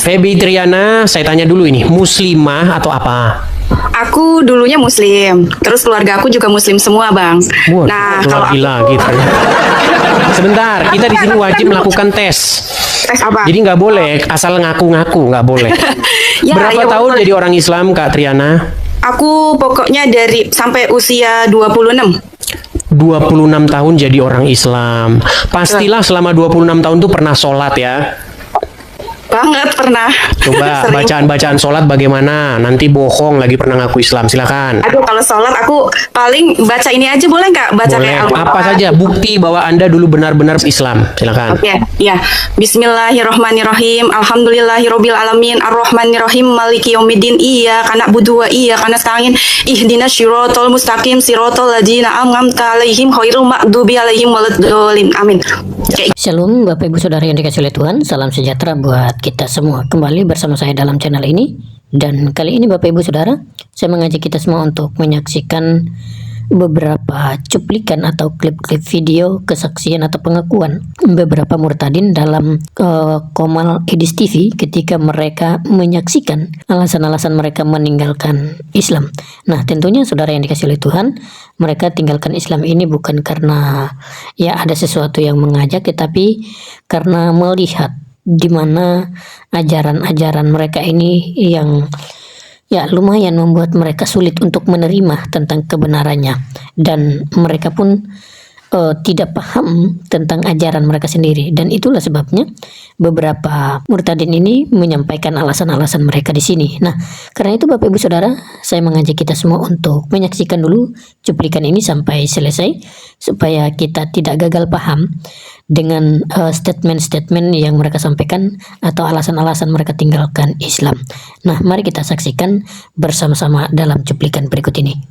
Feby Triana, saya tanya dulu ini, muslimah atau apa? Aku dulunya muslim, terus keluarga aku juga muslim semua, Bang. Wah, Nah, kalau aku lagi ternyata. Sebentar, kita di sini wajib melakukan tes. tes apa? Jadi nggak boleh asal ngaku-ngaku, nggak boleh. Ya, Berapa ya, tahun boleh. jadi orang Islam, Kak Triana? Aku pokoknya dari sampai usia 26. 26 tahun jadi orang Islam. Pastilah selama 26 tahun tuh pernah sholat ya. Banget pernah. Coba Sering. bacaan-bacaan sholat bagaimana? Nanti bohong lagi pernah ngaku Islam, silakan. Aduh, kalau sholat aku paling baca ini aja boleh nggak? Baca Boleh, kayak Al-Quran. apa saja bukti bahwa Anda dulu benar-benar Islam, silakan. Oke, ya. Bismillahirrahmanirrahim. Alhamdulillahirabbil alamin. Arrahmanirrahim. Maliki yaumiddin. Iyyaka na'budu wa iyyaka nasta'in. Ihdinas siratal mustaqim. Siratal ladzina an'amta 'alaihim ghairil maghdubi 'alaihim waladdallin. Amin. Oke. Shalom Bapak Ibu Saudara yang dikasih oleh Tuhan, salam sejahtera buat kita semua. Kembali bersama saya dalam channel ini. Dan kali ini Bapak Ibu Saudara, saya mengajak kita semua untuk menyaksikan beberapa cuplikan atau klip-klip video kesaksian atau pengakuan beberapa murtadin dalam Komal Edis TV ketika mereka menyaksikan alasan-alasan mereka meninggalkan Islam. Nah, tentunya saudara yang dikasih oleh Tuhan, mereka tinggalkan Islam ini bukan karena ya ada sesuatu yang mengajak, tetapi karena melihat di mana ajaran-ajaran mereka ini yang ya lumayan membuat mereka sulit untuk menerima tentang kebenarannya, dan mereka pun tidak paham tentang ajaran mereka sendiri, dan itulah sebabnya beberapa murtadin ini menyampaikan alasan-alasan mereka di sini. Nah, karena itu Bapak Ibu Saudara, saya mengajak kita semua untuk menyaksikan dulu cuplikan ini sampai selesai supaya kita tidak gagal paham dengan statement-statement yang mereka sampaikan atau alasan-alasan mereka tinggalkan Islam. Nah, mari kita saksikan bersama-sama dalam cuplikan berikut ini.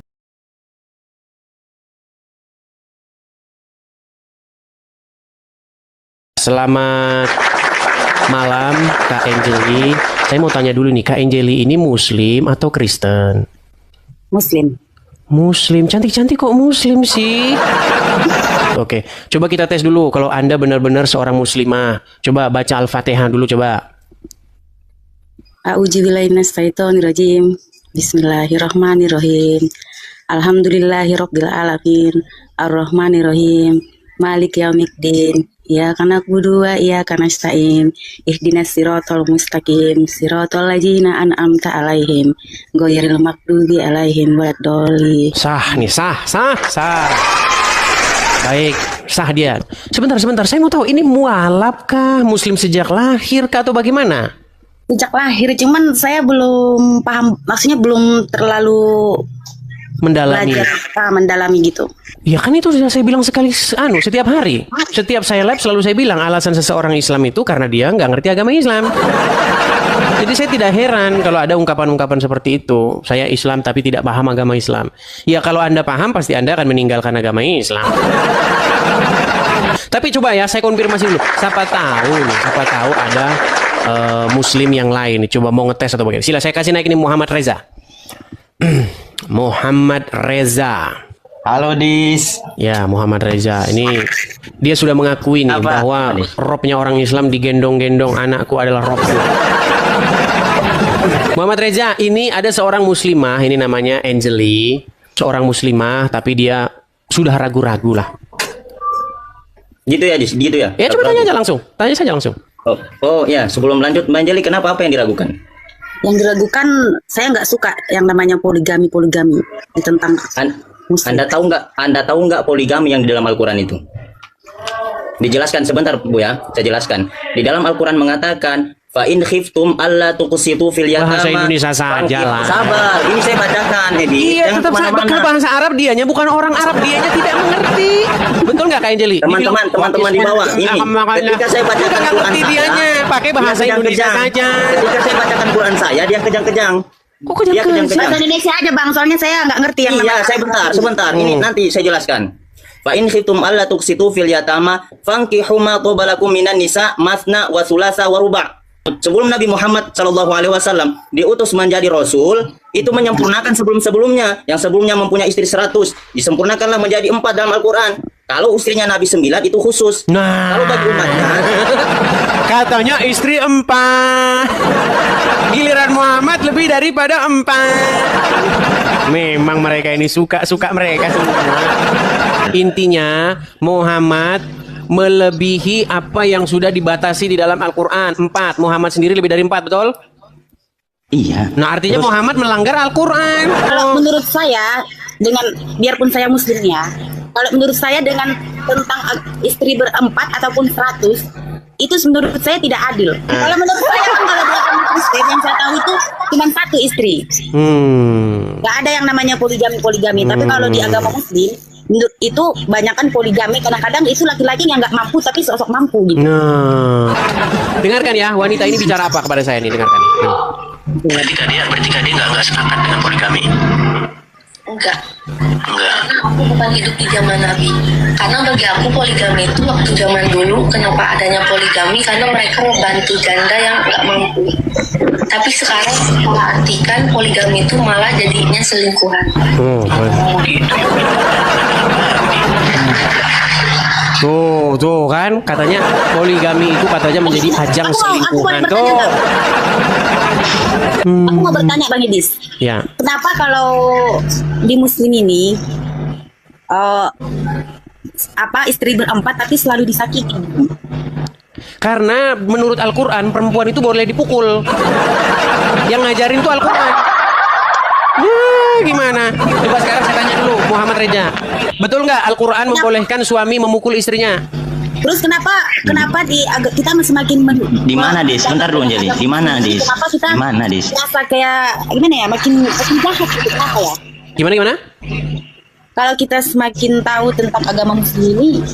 Selamat malam Kak Angeli. Saya mau tanya dulu nih, Kak Angeli ini Muslim atau Kristen? Muslim. Muslim, cantik-cantik kok Muslim sih. Oke, coba kita tes dulu kalau Anda benar-benar seorang Muslimah. Coba baca Al-Fatihah dulu coba. A'udzubillahiminasyaitonirrajim. Bismillahirrahmanirrahim. Alhamdulillahirabbil alamin. Arrahmanirrahim. Maliki yaumiddin. Iyyaka na'budu wa iyyaka nasta'in. Ihdinas siratal mustaqim. Siratal ladzina an'amta 'alaihim ghairil maghdubi 'alaihim waladdallin. Sah nih, sah. Baik, sah dia. Sebentar, saya mau tahu ini mualaf kah? Muslim sejak lahir kah atau bagaimana? Sejak lahir, cuman saya belum paham, maksudnya belum terlalu Mendalami. mendalami gitu. Ya kan itu sudah saya bilang setiap hari. Setiap saya live selalu saya bilang alasan seseorang Islam itu karena dia nggak ngerti agama Islam. Jadi saya tidak heran kalau ada ungkapan-ungkapan seperti itu. Saya Islam tapi tidak paham agama Islam. Ya kalau Anda paham pasti Anda akan meninggalkan agama Islam. Tapi coba ya saya konfirmasi dulu. Siapa tahu ada Muslim yang lain. Coba mau ngetes atau bagaimana? Sila saya kasih naik ini Muhammad Reza. Muhammad Reza. Halo Dis. Ya, Muhammad Reza. Ini dia sudah mengakui nih bahwa robnya orang Islam digendong-gendong, anakku adalah robku. Muhammad Reza, ini ada seorang muslimah, ini namanya Angeli. Seorang muslimah tapi dia sudah ragu-ragu lah. Gitu ya Dis, gitu ya. Ya coba tanya aja langsung. Tanya saja langsung. Oh ya, sebelum lanjut Mbak Anjali, kenapa, apa yang diragukan? Yang diragukan, saya nggak suka yang namanya poligami ditentang. Anda tahu nggak poligami yang di dalam Al-Quran itu? Dijelaskan sebentar Bu ya, saya jelaskan. Di dalam Al-Quran mengatakan fa in khiftum alla tuqsitu fil yatama. Bahasa Indonesia saja lah. Sabar, ini saya bacakan Edi. Iya, tetap betul bahasa Arab dianya, bukan orang Arab dianya tidak mengerti. Betul nggak Kak Angeli? Teman-teman di bawah ini. Ketika saya bacakan Quran dianya pakai bahasa Indonesia saja. Ketika saya bacakan Quran saya, dia kejang-kejang. Kok kejang-kejang? Bahasa Indonesia aja Bang, soalnya saya nggak ngerti yang Iya, saya sebentar. Ini nanti saya jelaskan. Fa in khiftum alla tuqsitu fil yatama fankihu ma qabalakum minan nisa masna wa sulasa wa ruba'. Sebelum Nabi Muhammad SAW diutus menjadi Rasul, itu menyempurnakan sebelum-sebelumnya. Yang sebelumnya mempunyai istri 100, disempurnakanlah menjadi 4 dalam Al-Quran. Kalau istrinya Nabi 9 itu khusus. Nah, kalau bagi umatnya katanya istri 4. lebih daripada 4. Memang mereka ini suka mereka semua. Intinya Muhammad melebihi apa yang sudah dibatasi di dalam Al-Quran. 4. Muhammad sendiri lebih dari 4, betul? Iya. Nah, artinya Muhammad melanggar Al-Quran. Kalau menurut saya, dengan biarpun saya muslimnya, kalau menurut saya dengan tentang istri berempat ataupun 100, itu menurut saya tidak adil. Kalau menurut saya kan kalau di agama Kristen yang saya tahu itu cuma 1 istri. Gak ada yang namanya poligami. Tapi kalau di agama Muslim itu banyakan poligami. Kadang-kadang itu laki-laki yang nggak mampu tapi sosok mampu gitu. Nah, dengarkan ya, wanita ini bicara apa kepada saya nih, dengarkan. Berarti dia nggak sepakat dengan poligami. Enggak. Aku bukan hidup di zaman Nabi. Karena bagi aku poligami itu waktu zaman dulu, kenapa adanya poligami? Karena mereka membantu janda yang nggak mampu. Tapi sekarang saya artikan poligami itu malah jadinya selingkuhan. Tuh kan, katanya poligami itu katanya menjadi ajang selingkuhan tuh. Aku mau bertanya Bang Idis. Ya. Kenapa kalau di Muslim ini istri berempat tapi selalu disakiti? Karena menurut Al-Quran perempuan itu boleh dipukul. Yang ngajarin tuh Al-Quran. Gimana? Coba sekarang saya tanya dulu Muhammad Reja, betul nggak Al-Quran membolehkan suami memukul istrinya? Terus kenapa kita semakin Di mana, Dis? Bentar dulu, Anjali. Di mana, Dis? Kenapa kita Di mana, Dis? merasa kayak gimana ya? Makin jahat gitu, kenapa ya? Gimana? Kalau kita semakin tahu tentang agama Muslim ini,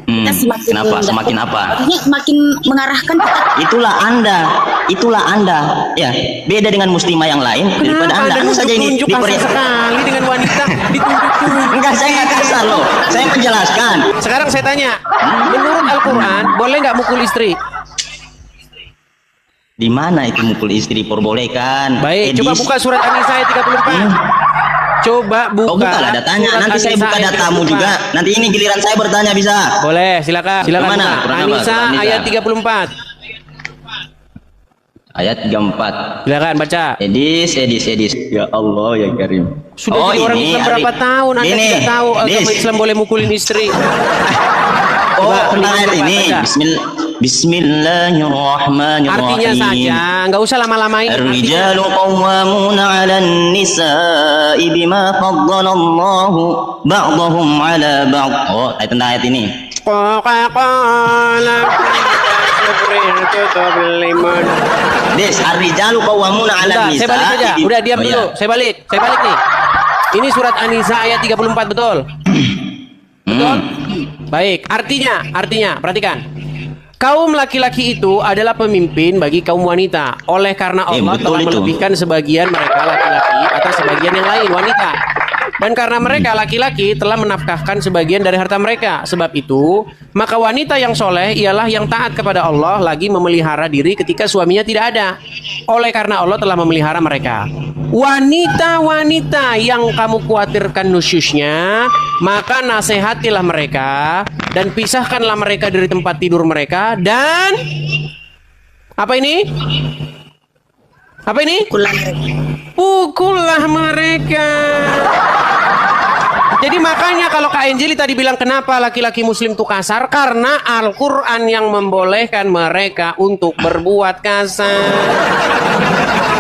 kita semakin Kenapa? Semakin apa? Artinya semakin mengarahkan kita. Itulah Anda. Ya, beda dengan muslimah yang lain daripada Anda. Anda saja ini tunjuk kasar sekali dengan wanita, ditunjuk. Enggak, saya nggak kasar loh. Saya menjelaskan. Sekarang saya tanya, menurut Al-Quran boleh nggak mukul istri? Di mana itu mukul istri perbolehkan? Baik, Edis. coba buka surat An-Nisa ayat 34. Coba buka. Oh, buka lah datanya. surat Nanti saya An-Nisa buka ayat datamu 34. juga. Nanti ini giliran saya bertanya bisa. Boleh, silakan. Mana? Buka. Quran apa? An-Nisa An-Nisa. ayat 34. Ayat 34. Silakan baca. Edis. Ya Allah ya Karim. Sudah jadi orang Islam berapa tahun? Anda Ini, tidak tahu agama Dis. Islam boleh mukulin istri. Oh, Coba, tentang ayat coba ini. baca. Bismillahirrahmanirrahim. Artinya saja, nggak usah lama-lamain. الرجال قوامون على النساء بما فضل الله بعضهم على بعض. Oh, tentang ayat ini. Des, ar-rijalu qawwamuna 'ala Bentar, saya nisa. balik aja. Udah diam dulu. Saya balik nih. Ini surat An-Nisa ayat 34, betul? Betul? Baik, artinya, perhatikan. Kaum laki-laki itu adalah pemimpin bagi kaum wanita. Oleh karena Allah betul telah itu. melebihkan sebagian mereka laki-laki atas sebagian yang lain wanita. Dan karena mereka laki-laki telah menafkahkan sebagian dari harta mereka. Sebab itu, maka wanita yang soleh ialah yang taat kepada Allah lagi memelihara diri ketika suaminya tidak ada. Oleh karena Allah telah memelihara mereka. Wanita-wanita yang kamu khawatirkan nusyusnya, maka nasihatilah mereka dan pisahkanlah mereka dari tempat tidur mereka dan apa ini? Pukullah mereka. Jadi makanya kalau Kak Anjeli tadi bilang kenapa laki-laki muslim itu kasar, karena Al-Quran yang membolehkan mereka untuk berbuat kasar.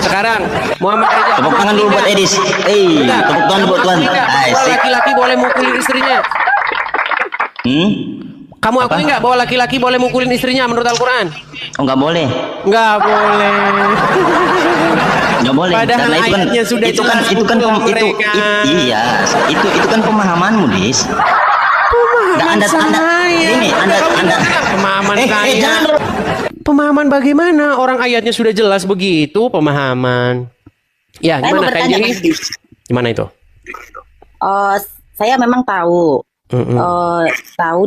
Sekarang Muhammad Reza, Tepuk tangan dulu buat Edis. Tepuk tangan buat Tuan. bahwa laki-laki boleh mukulin istrinya. Kamu akui nggak bahwa laki-laki boleh mukulin istrinya menurut Al-Quran? Oh, nggak boleh. Nggak boleh. Nggak boleh. Padahal Karena ayatnya sudah itu kan jelas itu kan pukul itu mereka. iya, itu kan pemahamanmu, Dis. Pemahaman Anda ini Anda pemahaman saya. jangan dulu. Pemahaman bagaimana? Orang ayatnya sudah jelas begitu pemahaman. Ya, Saya mau gimana Kak bertanya, Anjeli? Bang Idis. Gimana itu? Saya memang tahu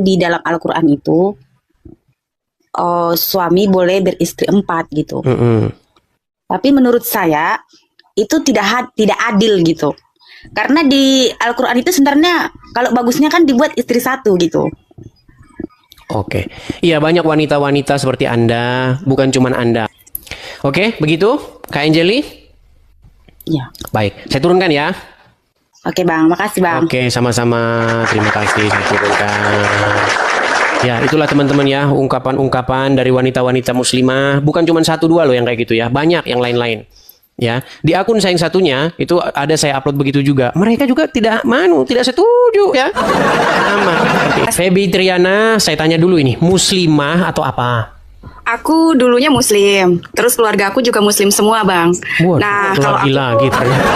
di dalam Al-Quran itu suami boleh beristri 4 gitu. Tapi menurut saya itu tidak adil gitu. Karena di Al-Quran itu sebenarnya kalau bagusnya kan dibuat istri 1 gitu. Oke. Iya, banyak wanita-wanita seperti Anda, bukan cuma Anda. Oke, begitu Kak Anjeli? Iya. Baik, saya turunkan ya. Oke Bang, makasih Bang. Oke, sama-sama. Terima kasih, saya turunkan. Ya, itulah teman-teman ya, ungkapan-ungkapan dari wanita-wanita muslimah. Bukan cuma 1-2 loh yang kayak gitu ya, banyak yang lain-lain. Ya, di akun saya yang satunya itu ada saya upload begitu juga. Mereka juga tidak setuju ya. Sama. Feby Triana, saya tanya dulu ini, muslimah atau apa? Aku dulunya muslim, terus keluarga aku juga muslim semua Bang. Waduh, Nah kalau lagi aku ternyata.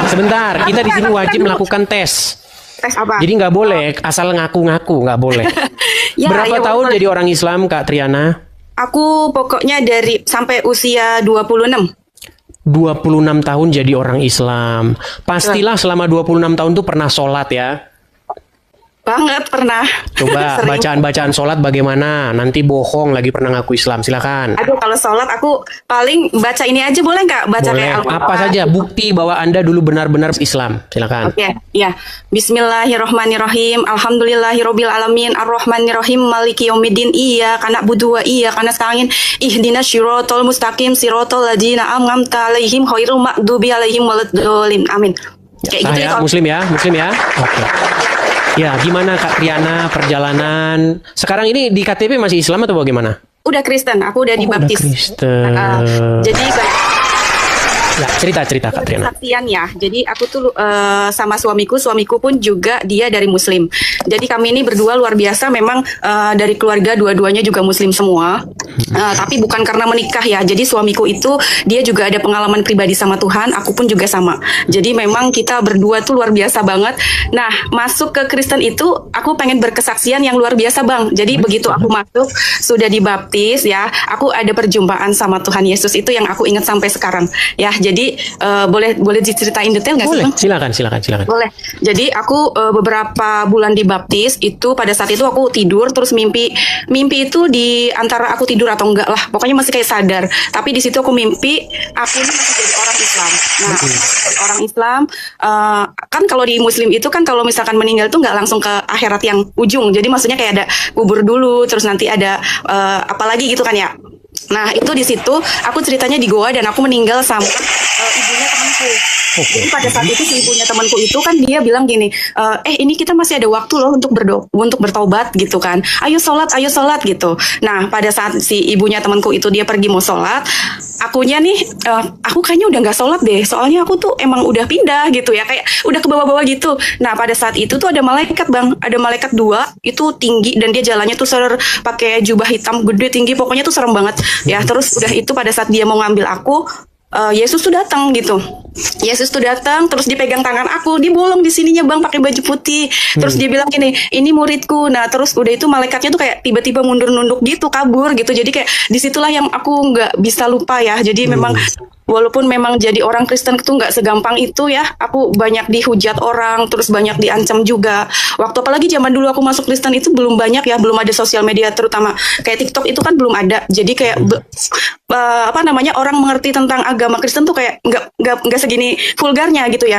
Sebentar, kita di sini wajib melakukan tes. tes apa? Jadi nggak boleh asal ngaku-ngaku, nggak boleh. Ya, Berapa ya, tahun boleh. jadi orang Islam, Kak Triana? Aku pokoknya dari sampai usia 26. 26 tahun jadi orang Islam. Pastilah selama 26 tahun tuh pernah sholat ya. Banget pernah. Coba Sering. bacaan-bacaan sholat bagaimana? Nanti bohong lagi pernah ngaku Islam. Silakan. Aduh kalau sholat aku paling baca ini aja boleh nggak? Baca Boleh. kayak Al-Quran. Apa saja bukti bahwa Anda dulu benar-benar Islam. Silakan. Oke, ya. Bismillahirrahmanirrahim. Alhamdulillahirabbil alamin. Arrahmanirrahim. Maliki yaumiddin. Iyyaka na'budu wa iyyaka nasta'in. Ihdinas siratal mustaqim. Siratal ladzina an'amta 'alaihim ghairil maghdubi alaihim waladdallin. Amin. Kayak Sah gitu ya, kalau- Muslim ya, Muslim ya. Oke. Ya, gimana Kak Triana perjalanan? Sekarang ini di KTP masih Islam atau bagaimana? Udah Kristen, aku udah Oh, dibaptis. udah Kristen. Jadi Ya, cerita Kak Triana. kesaksian ya. Jadi aku tuh sama suamiku pun juga dia dari Muslim. Jadi kami ini berdua luar biasa. Memang dari keluarga dua-duanya juga Muslim semua. Tapi bukan karena menikah ya. Jadi suamiku itu dia juga ada pengalaman pribadi sama Tuhan. Aku pun juga sama. Jadi memang kita berdua tuh luar biasa banget. Nah masuk ke Kristen itu aku pengen berkesaksian yang luar biasa Bang. Jadi begitu aku masuk sudah dibaptis ya. Aku ada perjumpaan sama Tuhan Yesus itu yang aku ingat sampai sekarang ya. Jadi boleh diceritain detail nggak sih Boleh, Bang? silakan. Boleh. Jadi aku beberapa bulan dibaptis itu pada saat itu aku tidur terus mimpi itu di antara aku tidur atau enggak lah. Pokoknya masih kayak sadar. Tapi di situ aku mimpi aku ini masih jadi orang Islam. Nah, aku masih jadi orang Islam kan kalau di Muslim itu kan kalau misalkan meninggal tuh nggak langsung ke akhirat yang ujung. Jadi maksudnya kayak ada kubur dulu terus nanti ada apalagi gitu kan ya. Nah itu di situ aku ceritanya di goa dan aku meninggal sama ibunya temanku. Jadi pada saat itu si ibunya temanku itu kan dia bilang gini, ini kita masih ada waktu loh untuk bertaubat gitu kan. Ayo sholat gitu. Nah pada saat si ibunya temanku itu dia pergi mau sholat, akunya nih, aku kayaknya udah nggak sholat deh. Soalnya aku tuh emang udah pindah gitu ya, kayak udah ke bawah-bawah gitu. Nah pada saat itu tuh ada malaikat Bang, ada malaikat 2 itu tinggi dan dia jalannya tuh pakai jubah hitam gede tinggi, pokoknya tuh serem banget ya. Terus udah itu pada saat dia mau ngambil aku, Yesus tuh datang gitu. Yesus tuh datang terus dipegang tangan aku, dia bolong di sininya Bang pakai baju putih. Terus dia bilang gini, "Ini muridku." Nah, terus udah itu malaikatnya tuh kayak tiba-tiba mundur nunduk gitu, kabur gitu. Jadi kayak disitulah yang aku nggak bisa lupa ya. Jadi memang walaupun memang jadi orang Kristen itu nggak segampang itu ya. Aku banyak dihujat orang, terus banyak diancam juga. Waktu apalagi zaman dulu aku masuk Kristen itu belum banyak ya, belum ada sosial media terutama kayak TikTok itu kan belum ada. Jadi kayak orang mengerti tentang agama Kristen tuh kayak nggak segini vulgarnya gitu ya.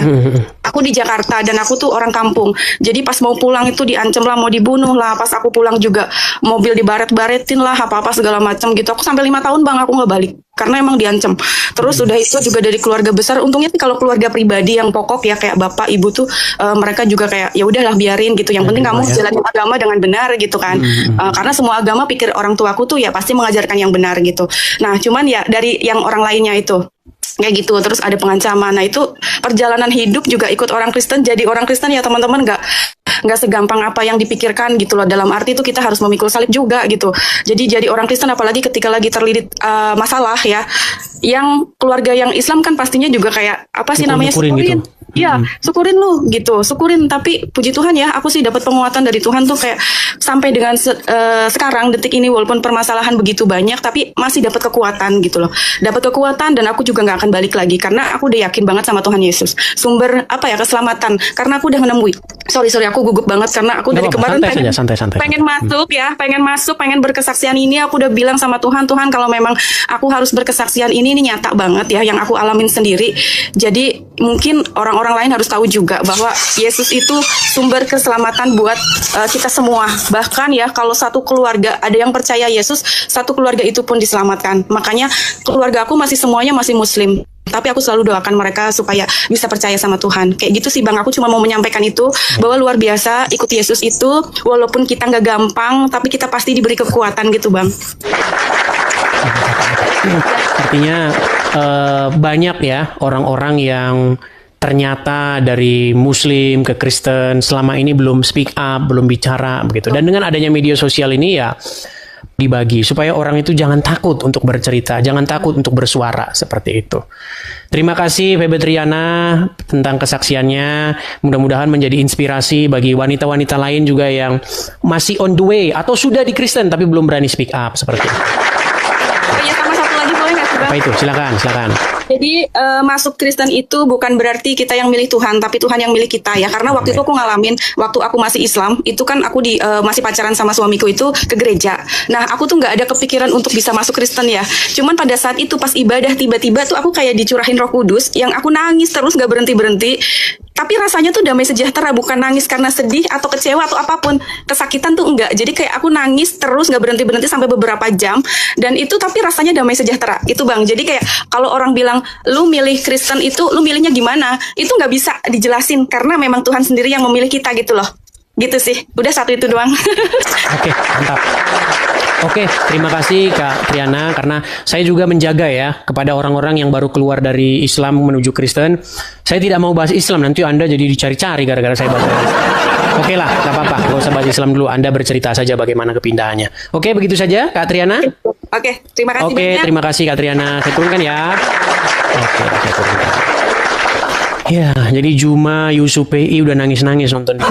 Aku di Jakarta dan aku tuh orang kampung. Jadi pas mau pulang itu diancam lah, mau dibunuh lah. Pas aku pulang juga mobil dibaret-baretin lah, apa-apa segala macam gitu. Aku sampai 5 tahun Bang aku nggak balik karena emang diancam. Terus udah itu juga dari keluarga besar. Untungnya sih kalau keluarga pribadi yang pokok ya kayak bapak ibu tuh mereka juga kayak ya udahlah biarin gitu. Yang penting kamu jalanin agama dengan benar gitu kan. Karena semua agama pikir orang tuaku tuh ya pasti mengajarkan yang benar gitu. Nah cuman ya dari yang orang lainnya itu kayak gitu, terus ada pengancaman. Nah itu perjalanan hidup juga ikut orang Kristen. Jadi orang Kristen ya teman-teman nggak segampang apa yang dipikirkan gitu loh. Dalam arti itu kita harus memikul salib juga gitu. Jadi orang Kristen apalagi ketika lagi terlilit masalah ya, yang keluarga yang Islam kan pastinya juga kayak apa sih namanya, syukurin gitu. Ya, syukurin lu gitu, syukurin. Tapi puji Tuhan ya, aku sih dapat penguatan dari Tuhan tuh kayak sampai dengan sekarang detik ini walaupun permasalahan begitu banyak, tapi masih dapat kekuatan gitu loh. Dapat kekuatan dan aku juga nggak akan balik lagi karena aku udah yakin banget sama Tuhan Yesus. Sumber keselamatan. Karena aku udah menemui. Sorry aku gugup banget karena aku dari kemarin santai. pengen masuk, pengen berkesaksian ini. Aku udah bilang sama Tuhan kalau memang aku harus berkesaksian ini nyata banget ya yang aku alamin sendiri. Jadi mungkin orang-orang lain harus tahu juga bahwa Yesus itu sumber keselamatan buat kita semua. Bahkan ya kalau satu keluarga ada yang percaya Yesus, satu keluarga itu pun diselamatkan. Makanya keluarga aku semuanya masih Muslim. Tapi aku selalu doakan mereka supaya bisa percaya sama Tuhan. Kayak gitu sih Bang, aku cuma mau menyampaikan itu, bahwa luar biasa ikut Yesus itu, walaupun kita nggak gampang, tapi kita pasti diberi kekuatan gitu Bang. Artinya banyak ya orang-orang yang ternyata dari Muslim ke Kristen selama ini belum speak up, belum bicara begitu. Dan dengan adanya media sosial ini ya dibagi supaya orang itu jangan takut untuk bercerita, jangan takut untuk bersuara seperti itu. Terima kasih Febe Triana tentang kesaksiannya. Mudah-mudahan menjadi inspirasi bagi wanita-wanita lain juga yang masih on the way atau sudah di Kristen tapi belum berani speak up seperti itu. Ya, sama satu lagi boleh nggak sih Bang? Apa itu? Silakan. Jadi masuk Kristen itu bukan berarti kita yang milih Tuhan, tapi Tuhan yang milih kita ya. Karena waktu itu aku ngalamin, waktu aku masih Islam, itu kan aku masih pacaran sama suamiku itu ke gereja. Nah, aku tuh nggak ada kepikiran untuk bisa masuk Kristen ya. Cuman pada saat itu pas ibadah tiba-tiba tuh aku kayak dicurahin Roh Kudus, yang aku nangis terus nggak berhenti-berhenti. Tapi rasanya tuh damai sejahtera, bukan nangis karena sedih atau kecewa atau apapun. Kesakitan tuh enggak. Jadi kayak aku nangis terus nggak berhenti-berhenti sampai beberapa jam. Dan itu tapi rasanya damai sejahtera. Itu Bang. Jadi kayak kalau orang bilang, lu milih Kristen itu, lu milihnya gimana? Itu nggak bisa dijelasin. Karena memang Tuhan sendiri yang memilih kita gitu loh. Gitu sih. Udah satu itu doang. Oke, mantap. Oke, terima kasih Kak Triana karena saya juga menjaga ya kepada orang-orang yang baru keluar dari Islam menuju Kristen. Saya tidak mau bahas Islam, nanti Anda jadi dicari-cari gara-gara saya bahas Islam. Oke lah, gak apa-apa, gak usah bahas Islam dulu. Anda bercerita saja bagaimana kepindahannya. Oke, begitu saja Kak Triana. Oke, terima kasih Oke, banyak. terima kasih Kak Triana. Saya turunkan ya. Oke, saya turunkan. Ya, jadi Juma, Yusuf PI udah nangis-nangis nonton di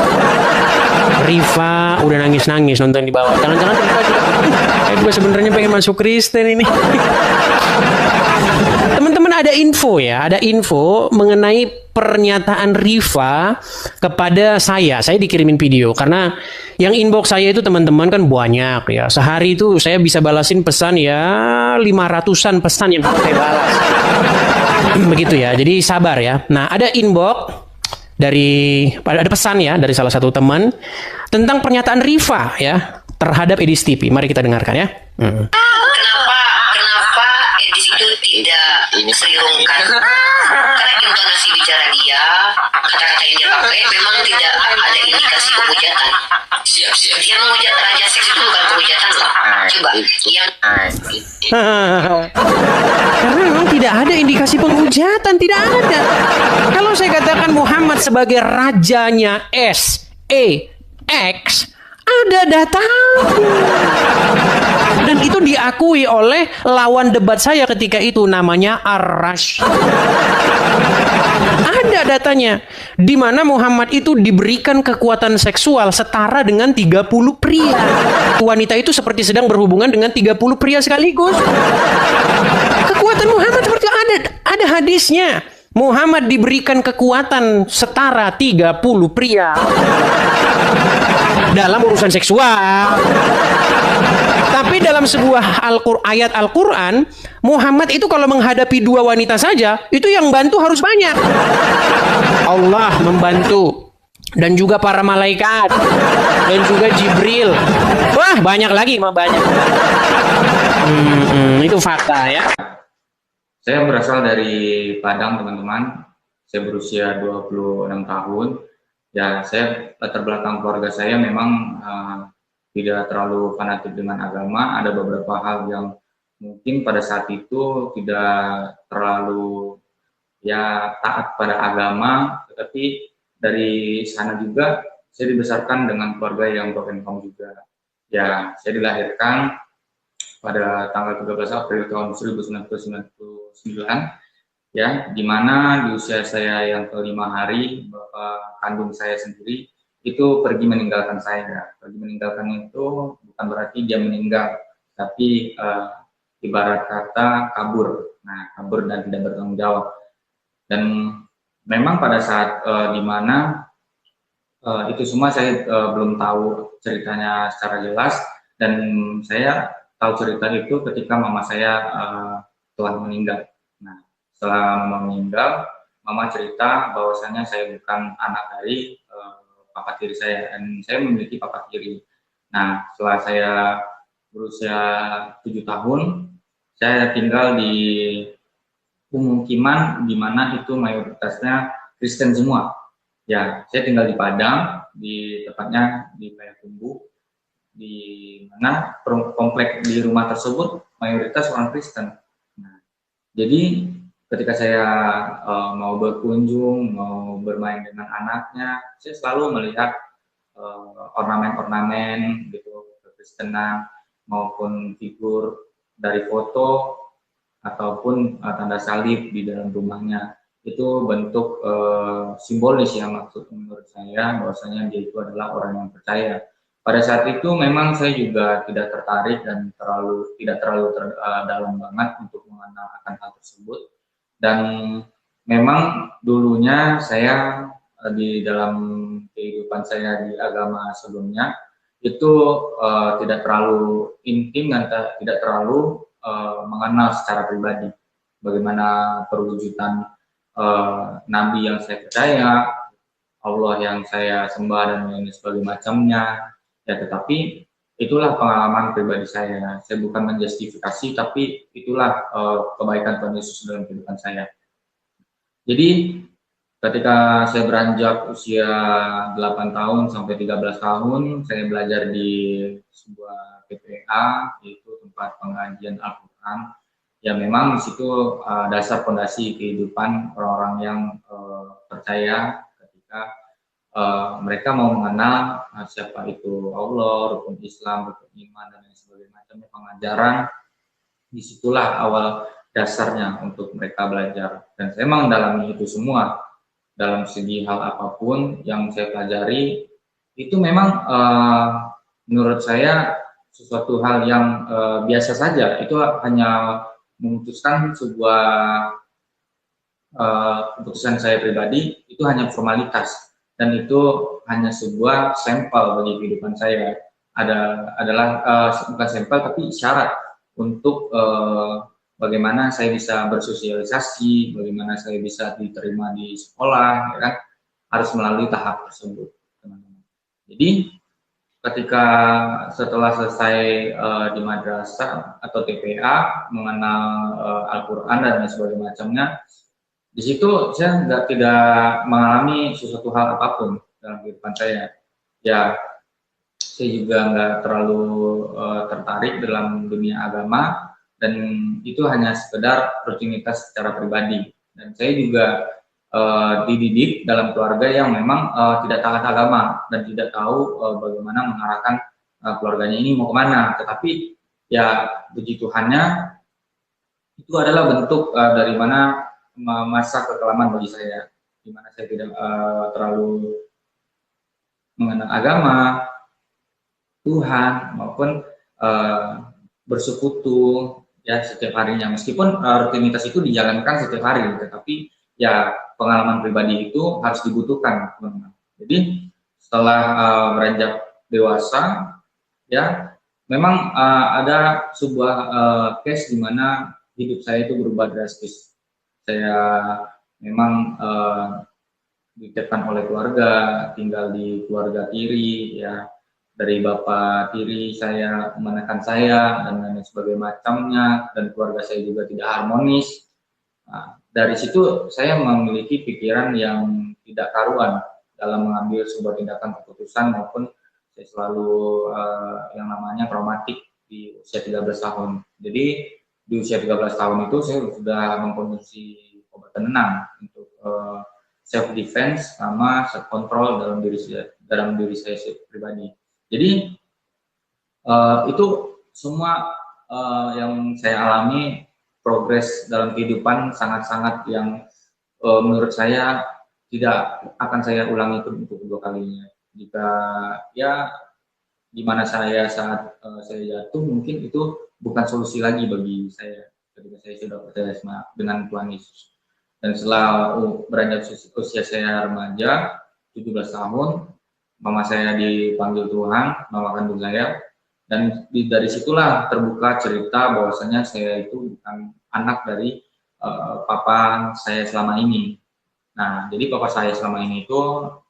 Riva udah nangis-nangis nonton di bawah. Jangan-jangan Riva juga. Saya juga sebenarnya pengen masuk Kristen ini. Teman-teman ada info mengenai pernyataan Riva kepada saya. Saya dikirimin video karena yang inbox saya itu teman-teman kan banyak ya. Sehari itu saya bisa balasin pesan ya 500-an pesan yang saya balas. Begitu ya. Jadi sabar ya. Nah, ada inbox ada pesan ya dari salah satu teman tentang pernyataan Riva ya terhadap Edis TV. Mari kita dengarkan ya. Kenapa Edis itu tidak seriungkan? Karena intonasi bicara dia, kata-kata yang dia pakai memang tidak ada indikasi kehujatan. Yang menghujat Raja Seks itu bukan kehujatan loh. Coba yang Karena memang tidak ada indikasi penghujatan, tidak ada. Kalau saya katakan Muhammad sebagai rajanya SEX, ada data. Dan itu diakui oleh lawan debat saya ketika itu, namanya Arash. Ada datanya di mana Muhammad itu diberikan kekuatan seksual setara dengan 30 pria. Wanita itu seperti sedang berhubungan dengan 30 pria sekaligus. Kekuatan Muhammad seperti ada hadisnya. Muhammad diberikan kekuatan setara 30 pria dalam urusan seksual. Tapi dalam sebuah ayat Al-Quran, Muhammad itu kalau menghadapi 2 wanita saja, itu yang bantu harus banyak. Allah membantu. Dan juga para malaikat. Dan juga Jibril. Wah, banyak lagi, banyak. Itu fakta ya. Saya berasal dari Padang, teman-teman. Saya berusia 26 tahun. Ya, saya latar belakang keluarga saya memang tidak terlalu fanatik dengan agama. Ada beberapa hal yang mungkin pada saat itu tidak terlalu taat pada agama, tetapi dari sana juga saya dibesarkan dengan keluarga yang broken home juga. Ya, saya dilahirkan pada tanggal 13 April tahun 1999, ya, di mana di usia saya yang ke-5 hari, bapak kandung saya sendiri itu pergi meninggalkan saya. Pergi meninggalkan itu bukan berarti dia meninggal, tapi ibarat kata kabur. Nah, kabur dan tidak bertanggung jawab. Dan memang pada saat di mana itu semua saya belum tahu ceritanya secara jelas, dan saya tahu cerita itu ketika mama saya telah meninggal. Nah, setelah mama meninggal, mama cerita bahwasanya saya bukan anak dari papa tiri saya, dan saya memiliki papa tiri. Nah, setelah saya berusia 7 tahun, saya tinggal di pemukiman di mana itu mayoritasnya Kristen semua. Ya, saya tinggal di Padang, di tepatnya di Payakumbuh, di mana komplek di rumah tersebut mayoritas orang Kristen. Nah, jadi ketika saya mau berkunjung, mau bermain dengan anaknya, saya selalu melihat ornamen-ornamen gitu kekristenan maupun figur dari foto ataupun tanda salib di dalam rumahnya. Itu bentuk simbolis yang maksud menurut saya bahwasanya dia itu adalah orang yang percaya. Pada saat itu memang saya juga tidak tertarik dan tidak terlalu dalam banget untuk mengenal akan hal tersebut. Dan memang dulunya saya di dalam kehidupan saya di agama sebelumnya itu tidak terlalu intim dan tidak terlalu mengenal secara pribadi bagaimana perwujudan Nabi yang saya percaya, Allah yang saya sembah dan lain sebagainya macamnya. Ya, tetapi itulah pengalaman pribadi saya. Saya bukan menjustifikasi, tapi itulah kebaikan Tuhan Yesus dalam kehidupan saya. Jadi ketika saya beranjak usia 8 tahun sampai 13 tahun, saya belajar di sebuah PPA, yaitu tempat pengajian Al-Quran. Ya memang di situ dasar fondasi kehidupan orang-orang yang percaya ketika mereka mau mengenal siapa itu Allah, rukun Islam, rukun iman dan lain sebagainya macamnya pengajaran. Disitulah awal dasarnya untuk mereka belajar. Dan saya mendalami itu semua dalam segi hal apapun yang saya pelajari itu memang menurut saya sesuatu hal yang biasa saja. Itu hanya memutuskan sebuah keputusan saya pribadi itu hanya formalitas dan itu hanya sebuah sampel bagi kehidupan saya adalah bukan sampel tapi syarat untuk bagaimana saya bisa bersosialisasi, bagaimana saya bisa diterima di sekolah, ya kan, harus melalui tahap tersebut, teman-teman. Jadi ketika setelah selesai di madrasah atau TPA mengenal Al-Quran dan sebagainya macamnya, di situ saya tidak mengalami sesuatu hal apapun dalam kehidupan saya. Ya, saya juga nggak terlalu tertarik dalam dunia agama dan itu hanya sekedar rutinitas secara pribadi. Dan saya juga dididik dalam keluarga yang memang tidak taat agama dan tidak tahu bagaimana mengarahkan keluarganya ini mau kemana. Tetapi ya puji Tuhannya itu adalah bentuk dari mana masa kekelaman bagi saya, di mana saya tidak terlalu mengenal agama, Tuhan maupun bersekutu ya setiap harinya. Meskipun rutinitas itu dijalankan setiap hari, tetapi ya pengalaman pribadi itu harus dibutuhkan, teman-teman. Jadi setelah beranjak dewasa, ya memang ada sebuah case di mana hidup saya itu berubah drastis. Saya memang ditetapkan oleh keluarga, tinggal di keluarga tiri, ya dari bapak tiri saya menekan saya dan lain sebagainya macamnya, dan keluarga saya juga tidak harmonis. Nah, dari situ saya memiliki pikiran yang tidak karuan dalam mengambil sebuah tindakan keputusan maupun saya selalu yang namanya traumatik di usia 13 tahun. Jadi di usia 13 tahun itu saya sudah mengkonsumsi obat penenang untuk self defense sama self control dalam diri saya pribadi. Jadi itu semua yang saya alami progres dalam kehidupan sangat-sangat yang menurut saya tidak akan saya ulangi itu untuk kedua kalinya. Jika ya di mana saya saat saya jatuh mungkin itu bukan solusi lagi bagi saya ketika saya sudah percaya dengan Tuhan Yesus. Dan setelah beranjak usia saya remaja 17 tahun, mama saya dipanggil Tuhan, mama kandung saya. Dan dari situlah terbuka cerita bahwasanya saya itu bukan anak dari papa saya selama ini. Nah, jadi papa saya selama ini itu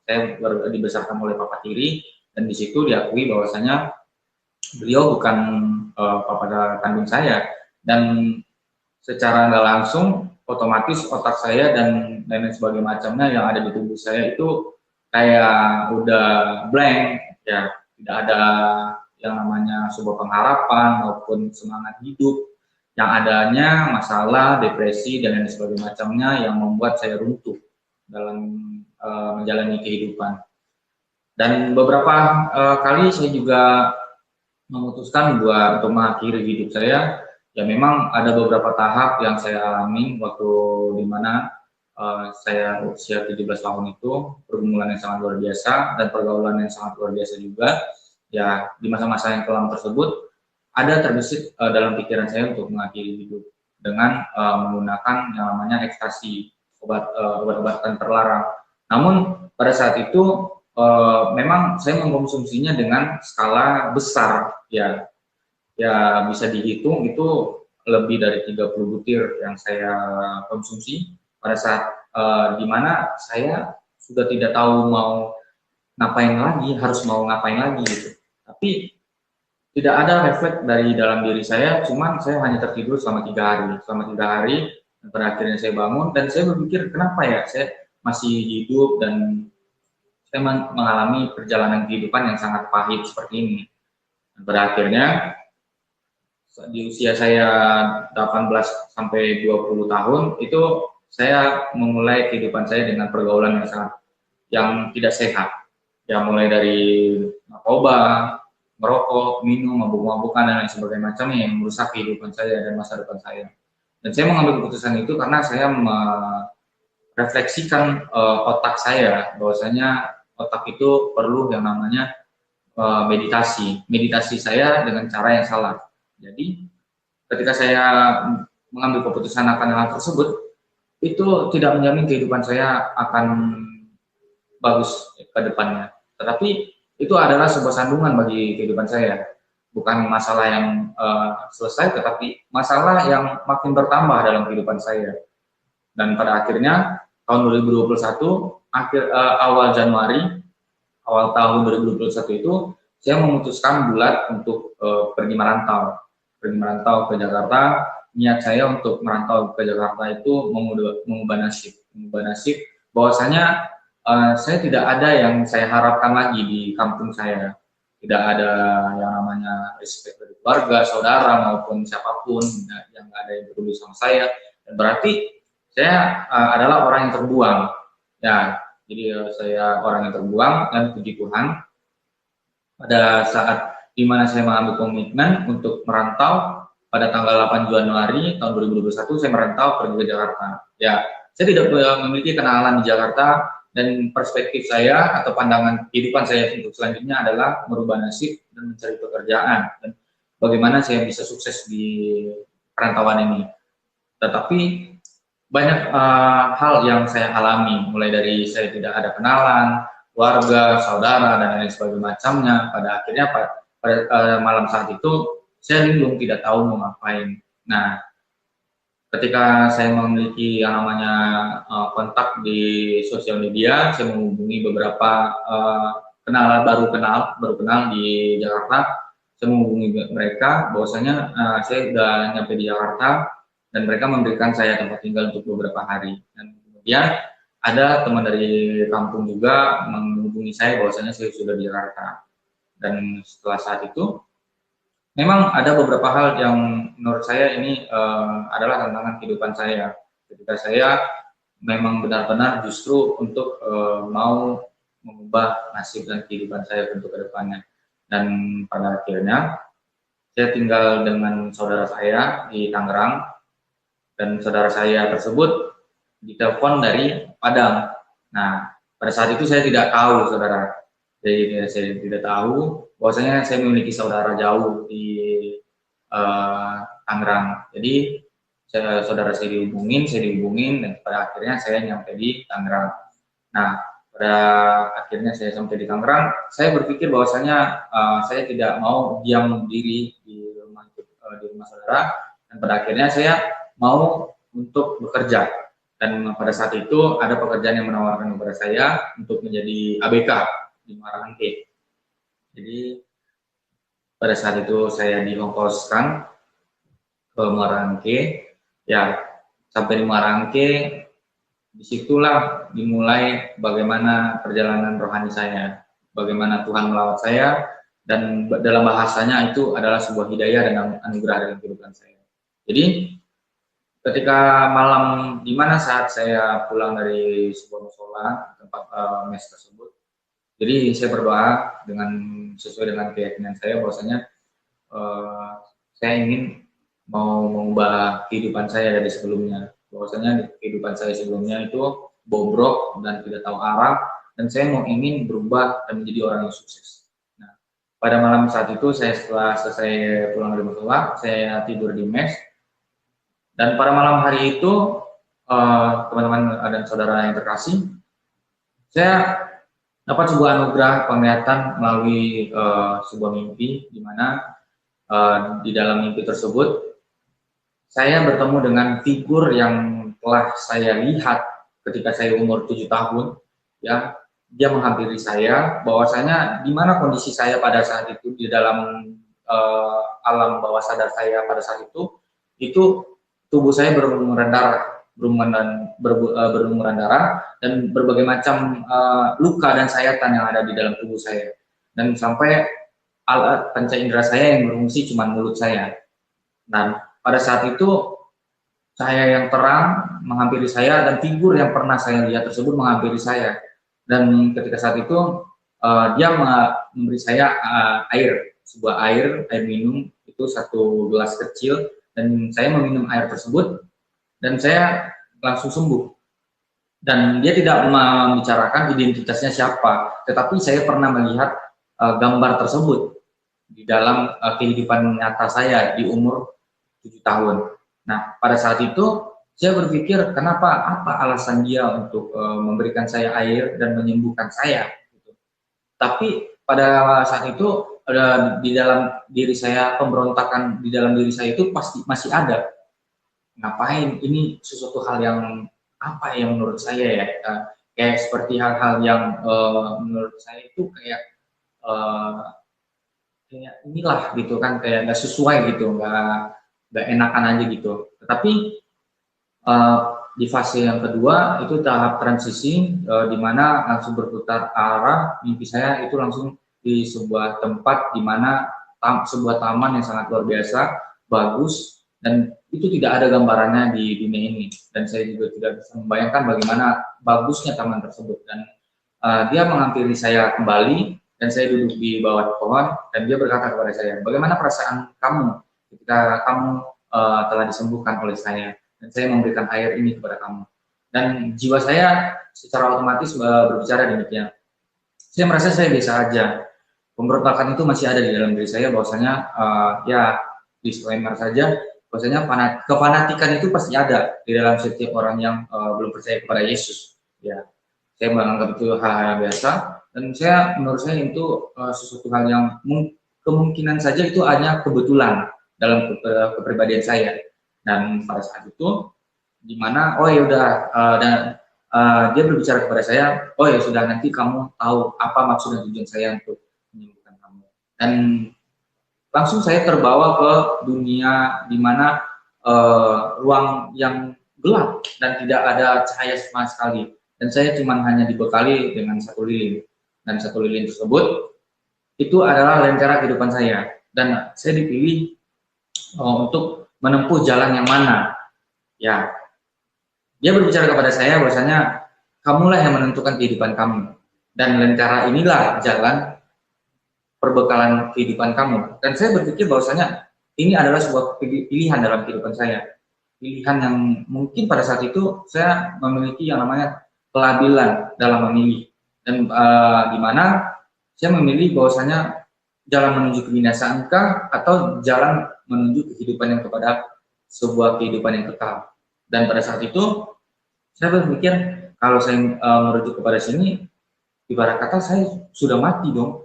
saya dibesarkan oleh papa tiri, dan di situ diakui bahwasanya beliau bukan papa kandung saya. Dan secara nggak langsung otomatis otak saya dan lain sebagainya macamnya yang ada di tubuh saya itu kayak udah blank, ya tidak ada yang namanya sebuah pengharapan maupun semangat hidup. Yang adanya masalah, depresi dan lain sebagainya macamnya yang membuat saya runtuh dalam menjalani kehidupan. Dan beberapa kali saya juga memutuskan untuk mengakhiri hidup saya. Ya memang ada beberapa tahap yang saya alami waktu dimana saya usia 17 tahun itu, pergumulan yang sangat luar biasa dan pergaulan yang sangat luar biasa juga. Ya di masa-masa yang kelam tersebut ada terbesit dalam pikiran saya untuk mengakhiri hidup dengan menggunakan yang namanya ekstasi, obat-obatan terlarang. Namun pada saat itu memang saya mengkonsumsinya dengan skala besar, ya bisa dihitung itu lebih dari 30 butir yang saya konsumsi pada saat dimana saya sudah tidak tahu mau ngapain lagi, harus mau ngapain lagi gitu. Tapi tidak ada refleks dari dalam diri saya, cuman saya hanya tertidur selama 3 hari. Selama 3 hari, dan pada akhirnya saya bangun, dan saya berpikir, kenapa ya saya masih hidup, dan saya mengalami perjalanan kehidupan yang sangat pahit seperti ini. Dan pada akhirnya, di usia saya 18 sampai 20 tahun, itu saya memulai kehidupan saya dengan pergaulan yang tidak sehat. Ya mulai dari narkoba, merokok, minum, mabuk-mabukan dan lain sebagainya macamnya yang merusak kehidupan saya dan masa depan saya. Dan saya mengambil keputusan itu karena saya merefleksikan otak saya, bahwasanya otak itu perlu yang namanya meditasi. Meditasi saya dengan cara yang salah. Jadi ketika saya mengambil keputusan akan hal tersebut, itu tidak menjamin kehidupan saya akan bagus ke depannya. Tetapi itu adalah sebuah sandungan bagi kehidupan saya. Bukan masalah yang selesai, tetapi masalah yang makin bertambah dalam kehidupan saya. Dan pada akhirnya tahun 2021, awal tahun 2021 itu, saya memutuskan bulat untuk pergi merantau ke Jakarta. Niat saya untuk merantau ke Jakarta itu mengubah nasib, bahwasanya saya tidak ada yang saya harapkan lagi di kampung saya. Tidak ada yang namanya respect dari keluarga, saudara, maupun siapapun yang nggak ada yang peduli sama saya. Dan berarti saya adalah orang yang terbuang. Ya, jadi saya orang yang terbuang, dan puji Tuhan, pada saat dimana saya mengambil komitmen untuk merantau, pada tanggal 8 Januari tahun 2021, saya merantau pergi ke Jakarta. Ya, saya tidak memiliki kenalan di Jakarta, dan perspektif saya atau pandangan kehidupan saya untuk selanjutnya adalah merubah nasib dan mencari pekerjaan dan bagaimana saya bisa sukses di perantauan ini. Tetapi banyak hal yang saya alami, mulai dari saya tidak ada kenalan, keluarga, saudara, dan lain sebagainya macamnya. Pada akhirnya pada malam saat itu saya linglung, tidak tahu mau ngapain. Nah, ketika saya memiliki yang namanya kontak di sosial media, saya menghubungi beberapa baru kenal di Jakarta. Saya menghubungi mereka, bahwasanya saya sudah nyampe di Jakarta dan mereka memberikan saya tempat tinggal untuk beberapa hari. Dan kemudian ada teman dari kampung juga menghubungi saya, bahwasanya saya sudah di Jakarta. Dan setelah saat itu, memang ada beberapa hal yang menurut saya ini adalah tantangan kehidupan saya. Ketika saya memang benar-benar justru untuk mau mengubah nasib dan kehidupan saya untuk ke depannya. Dan pada akhirnya saya tinggal dengan saudara saya di Tangerang, dan saudara saya tersebut ditelepon dari Padang. Nah, pada saat itu saya tidak tahu, saudara. Jadi saya tidak tahu bahwasanya saya memiliki saudara jauh di Tangerang. Jadi saudara saya dihubungin, dan pada akhirnya saya nyampe di Tangerang. Nah, pada akhirnya saya sampai di Tangerang, saya berpikir bahwasanya saya tidak mau diam diri di rumah saudara, dan pada akhirnya saya mau untuk bekerja. Dan pada saat itu ada pekerjaan yang menawarkan kepada saya untuk menjadi ABK di Muara Angke. Jadi pada saat itu saya dihongkoskan ke Muara Angke. Ya, sampai di Marangke. Disitulah dimulai bagaimana perjalanan rohani saya, bagaimana Tuhan melawat saya, dan dalam bahasanya itu adalah sebuah hidayah dan anugerah dalam kehidupan saya. Jadi ketika malam dimana saat saya pulang dari sebuah musola tempat mes tersebut, jadi saya berdoa dengan sesuai dengan keyakinan saya bahwasanya saya ingin mau mengubah kehidupan saya dari sebelumnya. Bahwasanya kehidupan saya sebelumnya itu bobrok dan tidak tahu arah, dan saya mau ingin berubah dan menjadi orang yang sukses. Nah, pada malam saat itu saya setelah selesai pulang dari musola, saya tidur di mes, dan pada malam hari itu teman-teman dan saudara yang terkasih, saya dapat sebuah anugerah penglihatan melalui sebuah mimpi, di mana di dalam mimpi tersebut saya bertemu dengan figur yang telah saya lihat ketika saya umur 7 tahun, ya. Dia menghampiri saya, bahwasanya di mana kondisi saya pada saat itu di dalam alam bawah sadar saya pada saat itu tubuh saya berlumuran darah dan berbagai macam luka dan sayatan yang ada di dalam tubuh saya, dan sampai alat panca indera saya yang berfungsi cuma mulut saya. Dan pada saat itu cahaya yang terang menghampiri saya, dan figur yang pernah saya lihat tersebut menghampiri saya, dan ketika saat itu dia memberi saya sebuah air minum, itu 1 gelas kecil, dan saya meminum air tersebut dan saya langsung sembuh. Dan dia tidak membicarakan identitasnya siapa, tetapi saya pernah melihat gambar tersebut di dalam kehidupan nyata saya di umur 7 tahun. Nah, pada saat itu saya berpikir, apa alasan dia untuk memberikan saya air dan menyembuhkan saya, gitu. Tapi pada saat itu di dalam diri saya, pemberontakan di dalam diri saya itu pasti masih ada. Ngapain, ini sesuatu hal yang apa yang menurut saya ya, kayak seperti hal-hal yang menurut saya itu kayak inilah gitu kan, kayak nggak sesuai gitu, nggak enakan aja gitu. Tetapi di fase yang kedua itu tahap transisi, di mana langsung berputar arah mimpi saya itu langsung di sebuah tempat di mana sebuah taman yang sangat luar biasa, bagus, dan itu tidak ada gambarannya di dunia ini, dan saya juga tidak bisa membayangkan bagaimana bagusnya taman tersebut. Dan dia menghampiri saya kembali, dan saya duduk di bawah pohon, dan dia berkata kepada saya, bagaimana perasaan kamu ketika kamu telah disembuhkan oleh saya, dan saya memberikan air ini kepada kamu. Dan jiwa saya secara otomatis berbicara demikian. Saya merasa saya biasa aja. Pemberontakan itu masih ada di dalam diri saya, bahwasanya ya disclaimer saja, bahwasanya kefanatikan itu pasti ada di dalam setiap orang yang belum percaya kepada Yesus. Ya, saya menganggap itu hal-hal yang biasa, dan menurut saya itu sesuatu hal yang kemungkinan saja itu hanya kebetulan dalam kepribadian saya. Dan pada saat itu, di mana dia berbicara kepada saya, oh ya sudah, nanti kamu tahu apa maksud dan tujuan saya untuk menyembuhkan kamu. Dan langsung saya terbawa ke dunia di mana ruang yang gelap dan tidak ada cahaya sama sekali. Dan saya hanya dibekali dengan 1 lilin. Dan 1 lilin tersebut itu adalah lentera kehidupan saya. Dan saya dipilih untuk menempuh jalan yang mana. Ya, dia berbicara kepada saya bahwasanya kamulah yang menentukan kehidupan kamu, dan lentera inilah jalan perbekalan kehidupan kamu. Dan saya berpikir bahwasanya ini adalah sebuah pilihan dalam kehidupan saya, pilihan yang mungkin pada saat itu saya memiliki yang namanya kelabilan dalam memilih, dan di mana saya memilih bahwasanya jalan menuju kebinasaan atau jalan menuju kehidupan yang kepada sebuah kehidupan yang kekal. Dan pada saat itu saya berpikir, kalau saya merujuk kepada sini, ibarat kata saya sudah mati dong.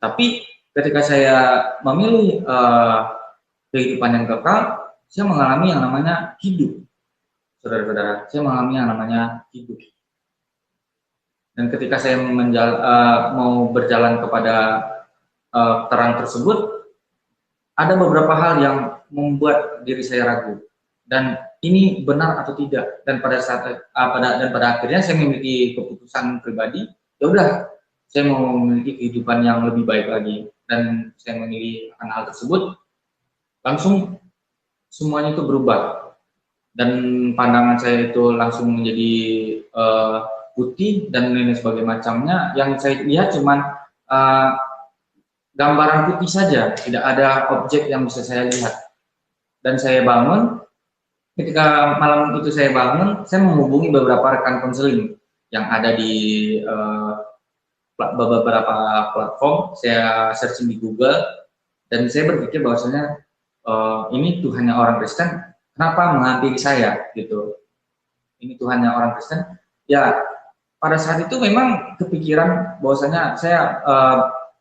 Tapi ketika saya memilih kehidupan yang kekal, saya mengalami yang namanya hidup. Saudara-saudara, saya mengalami yang namanya hidup. Dan ketika saya mau berjalan kepada terang tersebut, ada beberapa hal yang membuat diri saya ragu. Dan ini benar atau tidak. Dan pada saat pada akhirnya saya memiliki keputusan pribadi, ya udah, saya mau memiliki kehidupan yang lebih baik lagi, dan saya memilih akan hal tersebut, langsung semuanya itu berubah, dan pandangan saya itu langsung menjadi putih dan lain sebagainya macamnya. Yang saya lihat cuman gambaran putih saja, tidak ada objek yang bisa saya lihat. Dan saya bangun, ketika malam itu saya bangun, saya menghubungi beberapa rekan konseling yang ada di beberapa platform. Saya searching di Google, dan saya berpikir bahwasanya ini Tuhannya orang Kristen, kenapa menghampiri saya gitu. Ini Tuhannya orang Kristen. Ya, pada saat itu memang kepikiran bahwasanya saya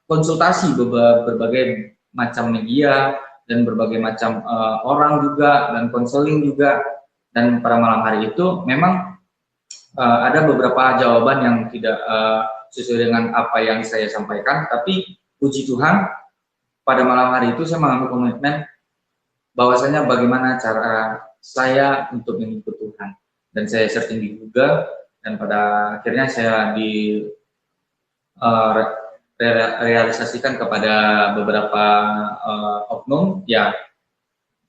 konsultasi berbagai macam media dan berbagai macam orang juga, dan konseling juga. Dan pada malam hari itu memang ada beberapa jawaban yang tidak sesuai dengan apa yang saya sampaikan, tapi puji Tuhan pada malam hari itu saya mengambil komitmen bahwasanya bagaimana cara saya untuk mengikut Tuhan. Dan saya searching di Google, dan pada akhirnya saya realisasikan kepada beberapa oknum. Ya,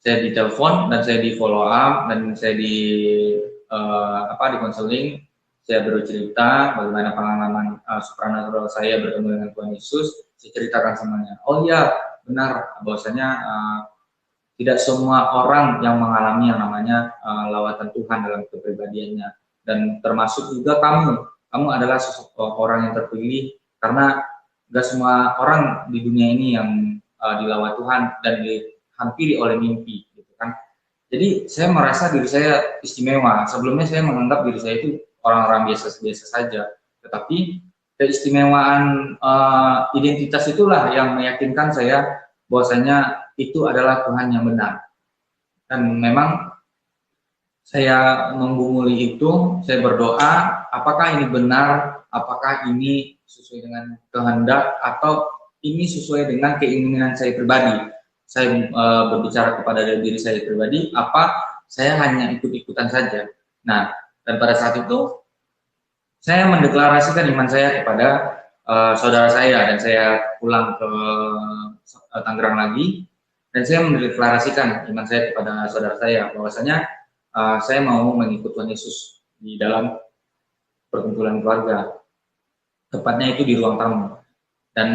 saya ditelepon dan saya di follow up, dan saya di konseling. Saya bercerita bagaimana pengalaman supranatural saya bertemu dengan Tuhan Yesus. Saya ceritakan semuanya. Oh iya, benar bahwasanya tidak semua orang yang mengalami yang namanya lawatan Tuhan dalam kepribadiannya, dan termasuk juga kamu adalah orang yang terpilih, karena gak semua orang di dunia ini yang dilawat Tuhan dan dihampiri oleh mimpi, gitu kan. Jadi saya merasa diri saya istimewa. Sebelumnya saya menganggap diri saya itu orang-orang biasa-biasa saja, tetapi keistimewaan identitas itulah yang meyakinkan saya bahwasanya itu adalah Tuhan yang benar. Dan memang saya menggumuli itu, saya berdoa, apakah ini benar, apakah ini sesuai dengan kehendak, atau ini sesuai dengan keinginan saya pribadi. Saya berbicara kepada diri saya pribadi, apa saya hanya ikut-ikutan saja. Nah, dan pada saat itu saya mendeklarasikan iman saya kepada saudara saya, dan saya pulang ke Tangerang lagi, dan saya mendeklarasikan iman saya kepada saudara saya bahwasanya saya mau mengikut Tuhan Yesus di dalam perkumpulan keluarga, tepatnya itu di ruang tamu. Dan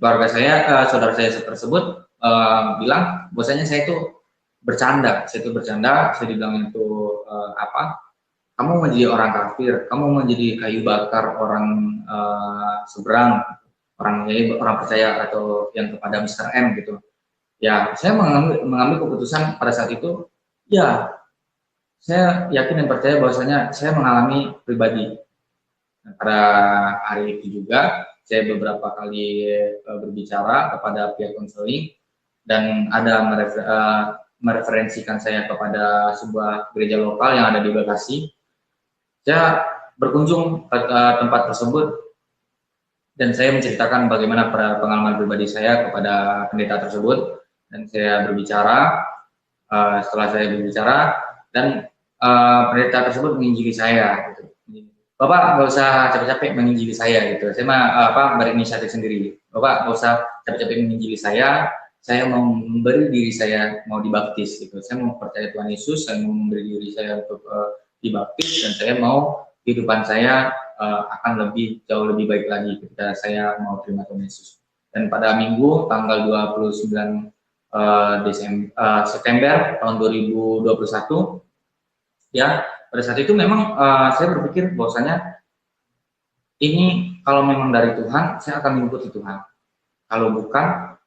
keluarga saya, saudara saya tersebut bilang bahwasanya saya itu bercanda. Saya dibilang itu kamu menjadi orang kafir, kamu menjadi kayu bakar orang seberang, orang percaya atau yang kepada Mr. M gitu. Ya, saya mengambil keputusan pada saat itu. Ya, saya yakin dan percaya bahwasanya saya mengalami pribadi. Nah, pada hari itu juga saya beberapa kali berbicara kepada pihak konseling, dan ada mereferensikan saya kepada sebuah gereja lokal yang ada di Bekasi. Saya berkunjung ke tempat tersebut, dan saya menceritakan bagaimana pengalaman pribadi saya kepada pendeta tersebut, dan saya berbicara. Setelah saya berbicara, dan pendeta tersebut menginjili saya gitu. Bapak nggak usah capek-capek menginjili saya gitu. Saya berinisiatif sendiri. Bapak nggak usah capek-capek menginjili saya mau memberi diri saya mau dibaptis gitu. Saya mau percaya Tuhan Yesus, saya mau memberi diri saya untuk dibaptis, dan saya mau kehidupan saya akan jauh lebih baik lagi ketika saya mau terima Tuhan Yesus. Dan pada minggu tanggal 29 September tahun 2021, ya, pada saat itu memang saya berpikir bahwasanya ini kalau memang dari Tuhan, saya akan mengikuti Tuhan. Kalau bukan,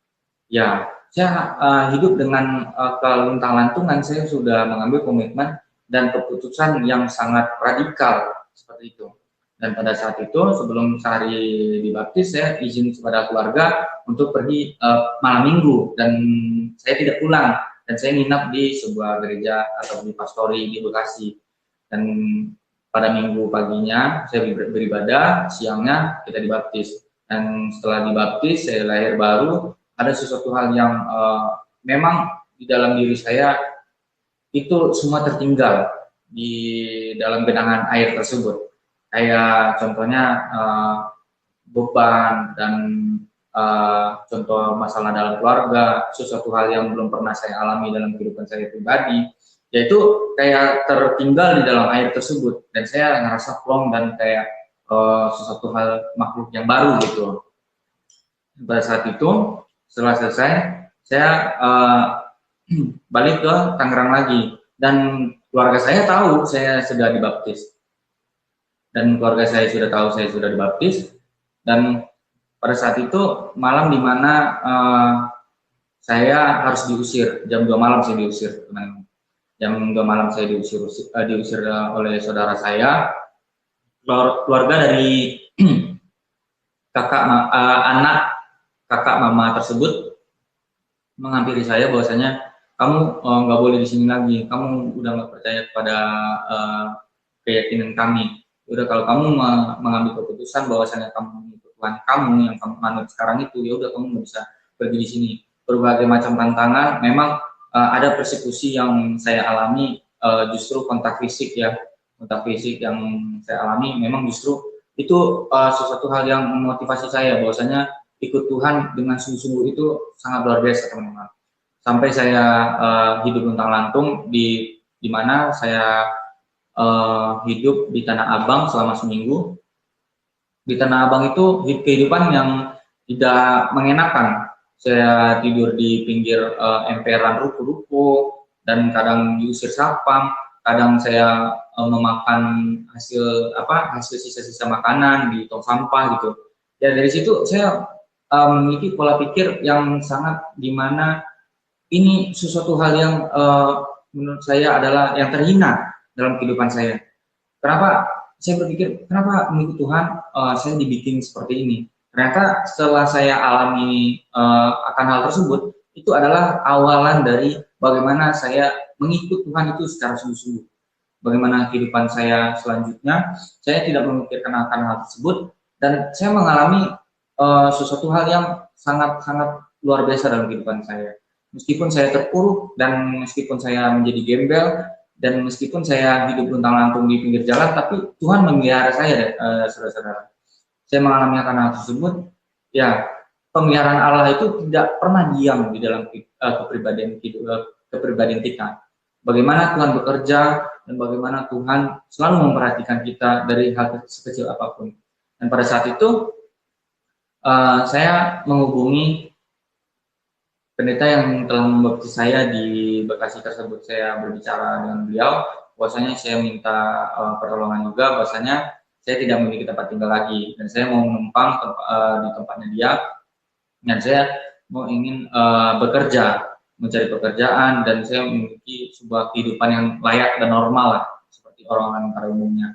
ya saya hidup dengan keluntang-lantungan. Saya sudah mengambil komitmen dan keputusan yang sangat radikal seperti itu. Dan pada saat itu, sebelum sehari dibaptis, saya izin kepada keluarga untuk pergi malam minggu, dan saya tidak pulang, dan saya nginap di sebuah gereja atau di pastori di Bekasi. Dan pada minggu paginya saya beribadah, siangnya kita dibaptis. Dan setelah dibaptis, saya lahir baru. Ada sesuatu hal yang memang di dalam diri saya itu semua tertinggal di dalam genangan air tersebut. Kayak contohnya beban dan contoh masalah dalam keluarga, sesuatu hal yang belum pernah saya alami dalam kehidupan saya pribadi, yaitu kayak tertinggal di dalam air tersebut, dan saya ngerasa plong dan kayak sesuatu hal makhluk yang baru gitu. Pada saat itu, setelah selesai, saya balik ke Tangerang lagi, dan keluarga saya tahu saya sudah dibaptis, dan keluarga saya sudah tahu saya sudah dibaptis. Dan pada saat itu malam dimana saya harus diusir, jam 2 malam saya diusir, teman-teman. Jam 2 malam saya diusir oleh saudara saya, keluarga dari anak kakak mama tersebut menghampiri saya bahwasanya kamu nggak boleh di sini lagi, kamu udah nggak percaya kepada keyakinan kami. Udah, kalau kamu mengambil keputusan bahwasanya kamu mengikut Tuhan kamu yang kamu manut sekarang itu, ya udah kamu nggak bisa pergi di sini. Berbagai macam tantangan, memang ada persekusi yang saya alami, justru kontak fisik ya, kontak fisik yang saya alami memang justru itu sesuatu hal yang memotivasi saya bahwasanya ikut Tuhan dengan sungguh-sungguh itu sangat luar biasa, teman-teman. Sampai saya hidup luntang-lantung di mana saya hidup di Tanah Abang selama seminggu. Di Tanah Abang itu kehidupan yang tidak mengenakan. Saya tidur di pinggir emperan ruko-ruko, dan kadang diusir sapam, kadang saya memakan hasil sisa-sisa makanan di tong sampah gitu. Ya, dari situ saya memiliki pola pikir yang sangat dimana ini sesuatu hal yang menurut saya adalah yang terhina dalam kehidupan saya. Kenapa saya berpikir, kenapa mengikut Tuhan saya dibikin seperti ini? Ternyata setelah saya alami akan hal tersebut, itu adalah awalan dari bagaimana saya mengikut Tuhan itu secara sungguh-sungguh. Bagaimana kehidupan saya selanjutnya, saya tidak memikirkan akan hal tersebut, dan saya mengalami sesuatu hal yang sangat-sangat luar biasa dalam kehidupan saya. Meskipun saya terpuruk, dan meskipun saya menjadi gembel, dan meskipun saya hidup luntang-lantung di pinggir jalan, tapi Tuhan memelihara saya, saudara-saudara. Saya mengalami akan hal tersebut, ya, pemeliharaan Allah itu tidak pernah diam di dalam kepribadian kita. Bagaimana Tuhan bekerja, dan bagaimana Tuhan selalu memperhatikan kita dari hal sekecil apapun. Dan pada saat itu, saya menghubungi pendeta yang telah membaptis saya di Bekasi tersebut. Saya berbicara dengan beliau, bahwasanya saya minta pertolongan juga, bahwasanya saya tidak memiliki tempat tinggal lagi, dan saya mau menumpang di tempatnya dia, dan saya ingin bekerja, mencari pekerjaan, dan saya memiliki sebuah kehidupan yang layak dan normal lah, seperti orang-orang pada umumnya.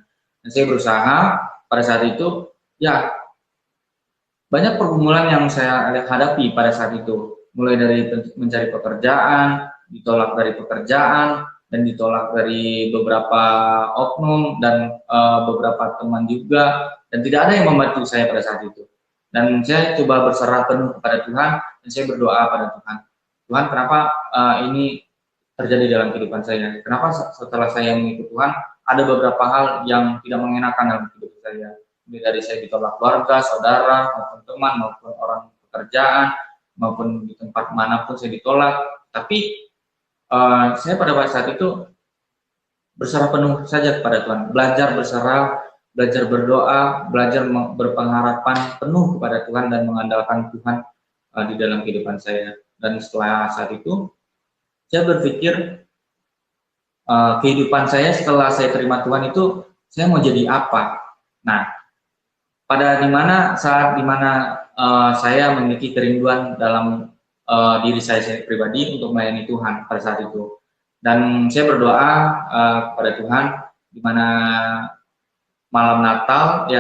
Dan saya berusaha pada saat itu, ya, banyak pergumulan yang saya hadapi pada saat itu, mulai dari mencari pekerjaan, ditolak dari pekerjaan, dan ditolak dari beberapa oknum dan beberapa teman juga, dan tidak ada yang membantu saya pada saat itu. Dan saya coba berserah penuh kepada Tuhan, dan saya berdoa pada Tuhan. Tuhan, kenapa ini terjadi dalam kehidupan saya? Kenapa setelah saya mengikut Tuhan, ada beberapa hal yang tidak mengenakan dalam kehidupan saya? Mulai dari saya ditolak keluarga, saudara, maupun teman, maupun orang pekerjaan, maupun di tempat manapun saya ditolak. Tapi saya pada saat itu berserah penuh saja kepada Tuhan, belajar berserah, belajar berdoa, belajar berpengharapan penuh kepada Tuhan, dan mengandalkan Tuhan di dalam kehidupan saya. Dan setelah saat itu, saya berpikir kehidupan saya setelah saya terima Tuhan itu, saya mau jadi apa? Nah, pada saat dimana saya memiliki kerinduan dalam diri saya pribadi untuk melayani Tuhan pada saat itu, dan saya berdoa kepada Tuhan di mana malam Natal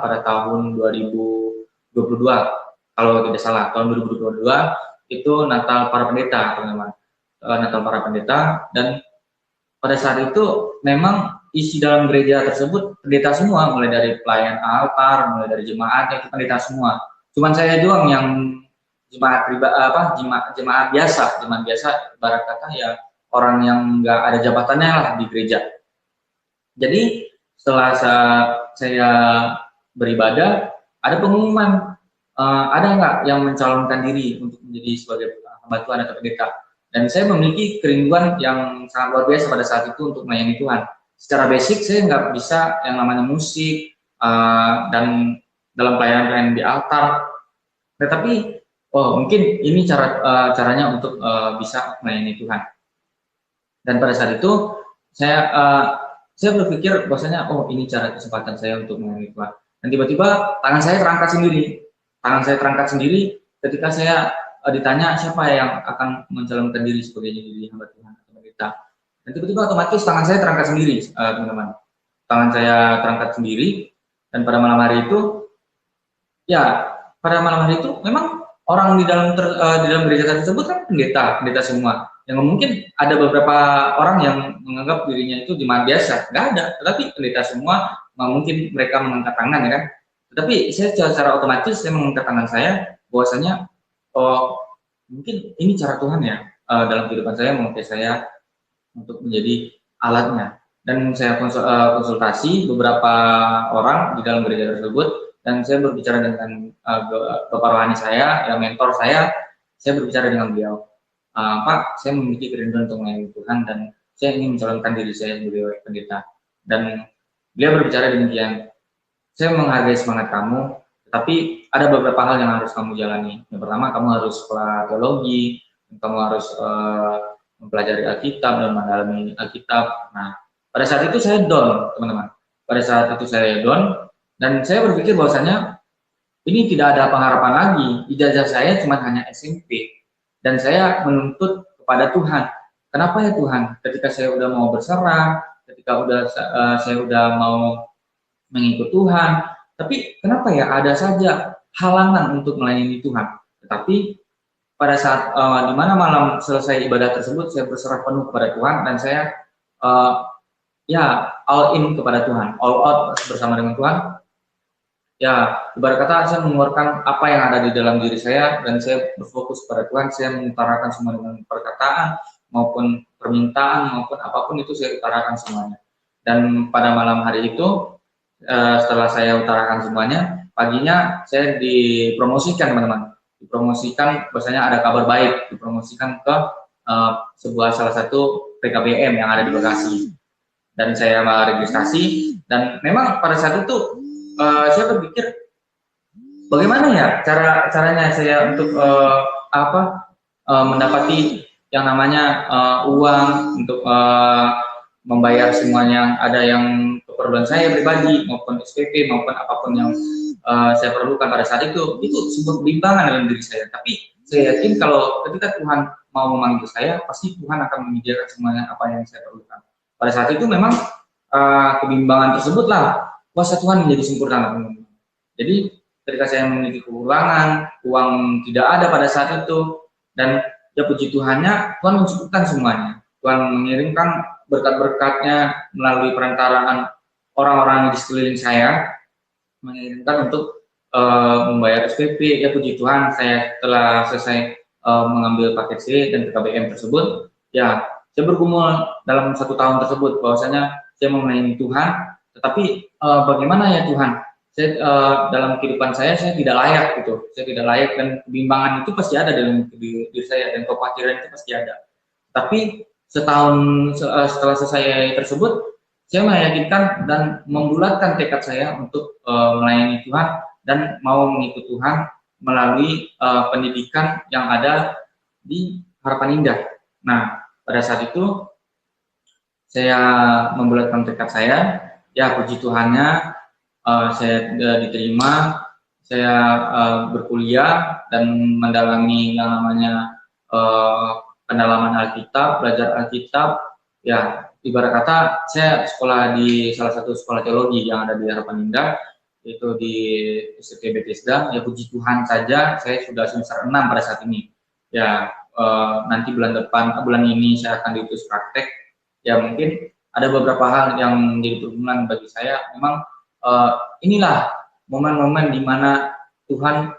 pada tahun 2022, kalau tidak salah, tahun 2022 itu Natal para pendeta, teman-teman, Natal para pendeta. Dan pada saat itu memang isi dalam gereja tersebut pendeta semua, mulai dari pelayan altar, mulai dari jemaat, itu pendeta semua. Cuman saya doang yang jemaat biasa, ibarat kata ya orang yang nggak ada jabatannya lah di gereja. Jadi setelah saya beribadah, ada pengumuman, ada nggak yang mencalonkan diri untuk menjadi sebagai hamba Tuhan atau pendeta. Dan saya memiliki kerinduan yang sangat luar biasa pada saat itu untuk melayani Tuhan. Secara basic saya nggak bisa yang namanya musik dan dalam pelayanan di altar, tetapi mungkin ini caranya untuk bisa melayani Tuhan. Dan pada saat itu saya berpikir bahwasanya ini cara kesempatan saya untuk melayani Tuhan. Dan tiba-tiba tangan saya terangkat sendiri ketika saya ditanya siapa yang akan mencalonkan diri sebagai jadi hamba Tuhan atau pendeta. Dan tiba-tiba otomatis tangan saya terangkat sendiri, teman-teman. Tangan saya terangkat sendiri, dan pada malam hari itu, memang orang di dalam gereja tersebut kan pendeta semua. Yang mungkin ada beberapa orang yang menganggap dirinya itu jemaat biasa, nggak ada. Tetapi pendeta semua, mungkin mereka mengangkat tangan, ya kan. Tetapi saya secara otomatis saya mengangkat tangan saya, bahwasanya mungkin ini cara Tuhan ya dalam kehidupan saya, memakai saya untuk menjadi alatnya. Dan saya konsultasi beberapa orang di dalam gereja tersebut, dan saya berbicara dengan bapak rohani saya, yang mentor saya berbicara dengan beliau. Pak, saya memiliki kerinduan untuk melayani Tuhan dan saya ingin mencalonkan diri saya sebagai pendeta. Dan beliau berbicara demikian, saya menghargai semangat kamu, tapi ada beberapa hal yang harus kamu jalani. Yang pertama, kamu harus sekolah teologi, kamu harus mempelajari Alkitab dan mendalami Alkitab. Nah, pada saat itu saya down, teman-teman. Pada saat itu saya down, dan saya berpikir bahwasanya ini tidak ada pengharapan lagi. Ijazah saya cuma hanya SMP, dan saya menuntut kepada Tuhan. Kenapa ya Tuhan? Ketika saya udah mau berserah, ketika saya udah mau mengikut Tuhan, tapi kenapa ya ada saja halangan untuk melayani Tuhan? Tetapi pada saat di mana malam selesai ibadah tersebut, saya berserah penuh kepada Tuhan, dan saya all in kepada Tuhan, all out bersama dengan Tuhan. Ya, ibarat kata saya mengeluarkan apa yang ada di dalam diri saya, dan saya berfokus pada Tuhan. Saya mengutarakan semua dengan perkataan maupun permintaan maupun apapun itu saya utarakan semuanya. Dan pada malam hari itu, setelah saya utarakan semuanya, paginya saya dipromosikan, teman-teman. Dipromosikan, bahwasanya ada kabar baik, dipromosikan ke salah satu PKBM yang ada di Bekasi. Dan saya registrasi, dan memang pada saat itu saya berpikir bagaimana ya caranya saya untuk mendapati yang namanya uang untuk membayar semuanya, ada yang keperluan saya pribadi maupun SPP maupun apapun yang saya perlukan pada saat itu sebuah kebimbangan dalam diri saya. Tapi saya yakin kalau ketika Tuhan mau memanggil saya, pasti Tuhan akan menyediakan semuanya apa yang saya perlukan. Pada saat itu memang kebimbangan tersebutlah kuasa Tuhan menjadi sempurna, teman-teman. Jadi ketika saya memiliki kekurangan, uang tidak ada pada saat itu, dan ya puji Tuhannya, Tuhan mencukupkan semuanya. Tuhan mengirimkan berkat-berkatnya melalui perantaraan orang-orang di sekeliling saya, mengirimkan untuk membayar SPP. Ya puji Tuhan, saya telah selesai mengambil paket C dan PKBM tersebut. Ya, saya bergumul dalam 1 tahun tersebut bahwasanya saya mau melayani Tuhan. Tetapi bagaimana ya Tuhan? Saya dalam kehidupan saya tidak layak gitu. Saya tidak layak, dan kebimbangan itu pasti ada dalam diri saya, dan kekhawatiran itu pasti ada. Tapi setahun setelah selesai tersebut, saya meyakinkan dan membulatkan tekad saya untuk melayani Tuhan dan mau mengikut Tuhan melalui pendidikan yang ada di Harapan Indah. Nah, pada saat itu saya membulatkan tekad saya. Ya, puji Tuhannya, saya diterima, saya berkuliah dan mendalami yang namanya pendalaman Alkitab, belajar Alkitab. Ya, ibarat kata saya sekolah di salah satu sekolah teologi yang ada di Harapan Indah, yaitu di STT Bethesda. Ya, puji Tuhan saja, saya sudah semester 6 pada saat ini. Ya, nanti bulan ini saya akan diutus praktek. Ya, mungkin ada beberapa hal yang menjadi pergumulan bagi saya. Memang inilah momen-momen di mana Tuhan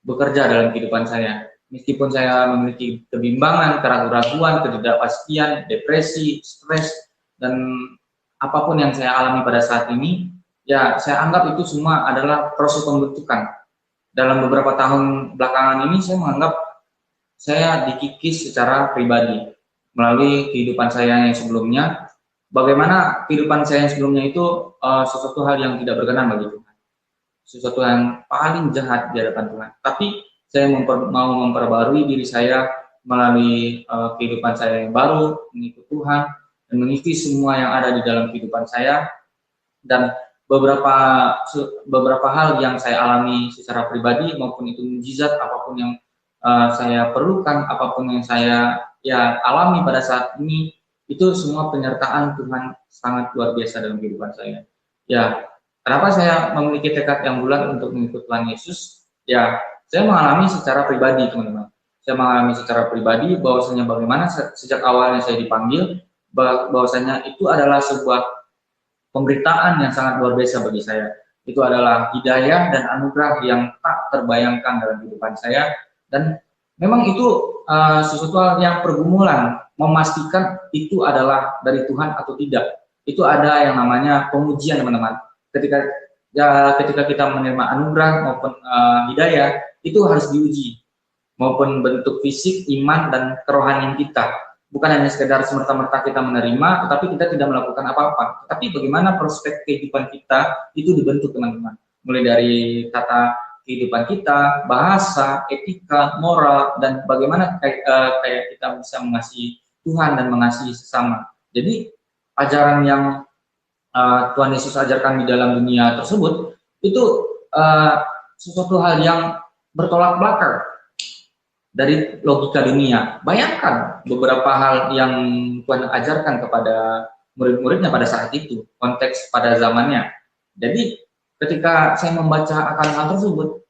bekerja dalam kehidupan saya. meskipun saya memiliki kebimbangan, keraguan-raguan, ketidakpastian, depresi, stres, dan apapun yang saya alami pada saat ini, ya saya anggap itu semua adalah proses pembentukan. Dalam beberapa tahun belakangan ini saya menganggap saya dikikis secara pribadi melalui kehidupan saya yang sebelumnya. Bagaimana kehidupan saya yang sebelumnya itu sesuatu hal yang tidak berkenan bagi Tuhan, sesuatu yang paling jahat di hadapan Tuhan. Tapi saya mau memperbarui diri saya melalui kehidupan saya yang baru, mengikut Tuhan, dan mengikuti semua yang ada di dalam kehidupan saya. Dan beberapa hal yang saya alami secara pribadi maupun itu mukjizat, apapun yang saya perlukan, apapun yang saya alami pada saat ini, itu semua penyertaan Tuhan sangat luar biasa dalam kehidupan saya. Ya, kenapa saya memiliki tekad yang bulat untuk mengikut Tuhan Yesus? Ya, saya mengalami secara pribadi, teman-teman. Saya mengalami secara pribadi bahwasanya bagaimana sejak awalnya saya dipanggil, bahwasanya itu adalah sebuah pemberitaan yang sangat luar biasa bagi saya. Itu adalah hidayah dan anugerah yang tak terbayangkan dalam kehidupan saya, dan memang itu sesuatu hal yang pergumulan memastikan itu adalah dari Tuhan atau tidak. Itu ada yang namanya pengujian, teman-teman. Ketika kita menerima anugerah maupun hidayah, itu harus diuji, maupun bentuk fisik, iman, dan kerohanian kita. Bukan hanya sekedar semerta-merta kita menerima, tetapi kita tidak melakukan apa-apa. Tapi bagaimana prospek kehidupan kita itu dibentuk, teman-teman. Mulai dari tata kehidupan kita, bahasa, etika, moral, dan bagaimana kayak kita bisa mengasihi Tuhan dan mengasihi sesama. Jadi ajaran yang Tuhan Yesus ajarkan di dalam dunia tersebut itu sesuatu hal yang bertolak belakang dari logika dunia. Bayangkan beberapa hal yang Tuhan ajarkan kepada murid-muridnya pada saat itu, konteks pada zamannya. Jadi ketika saya membaca akan hal tersebut,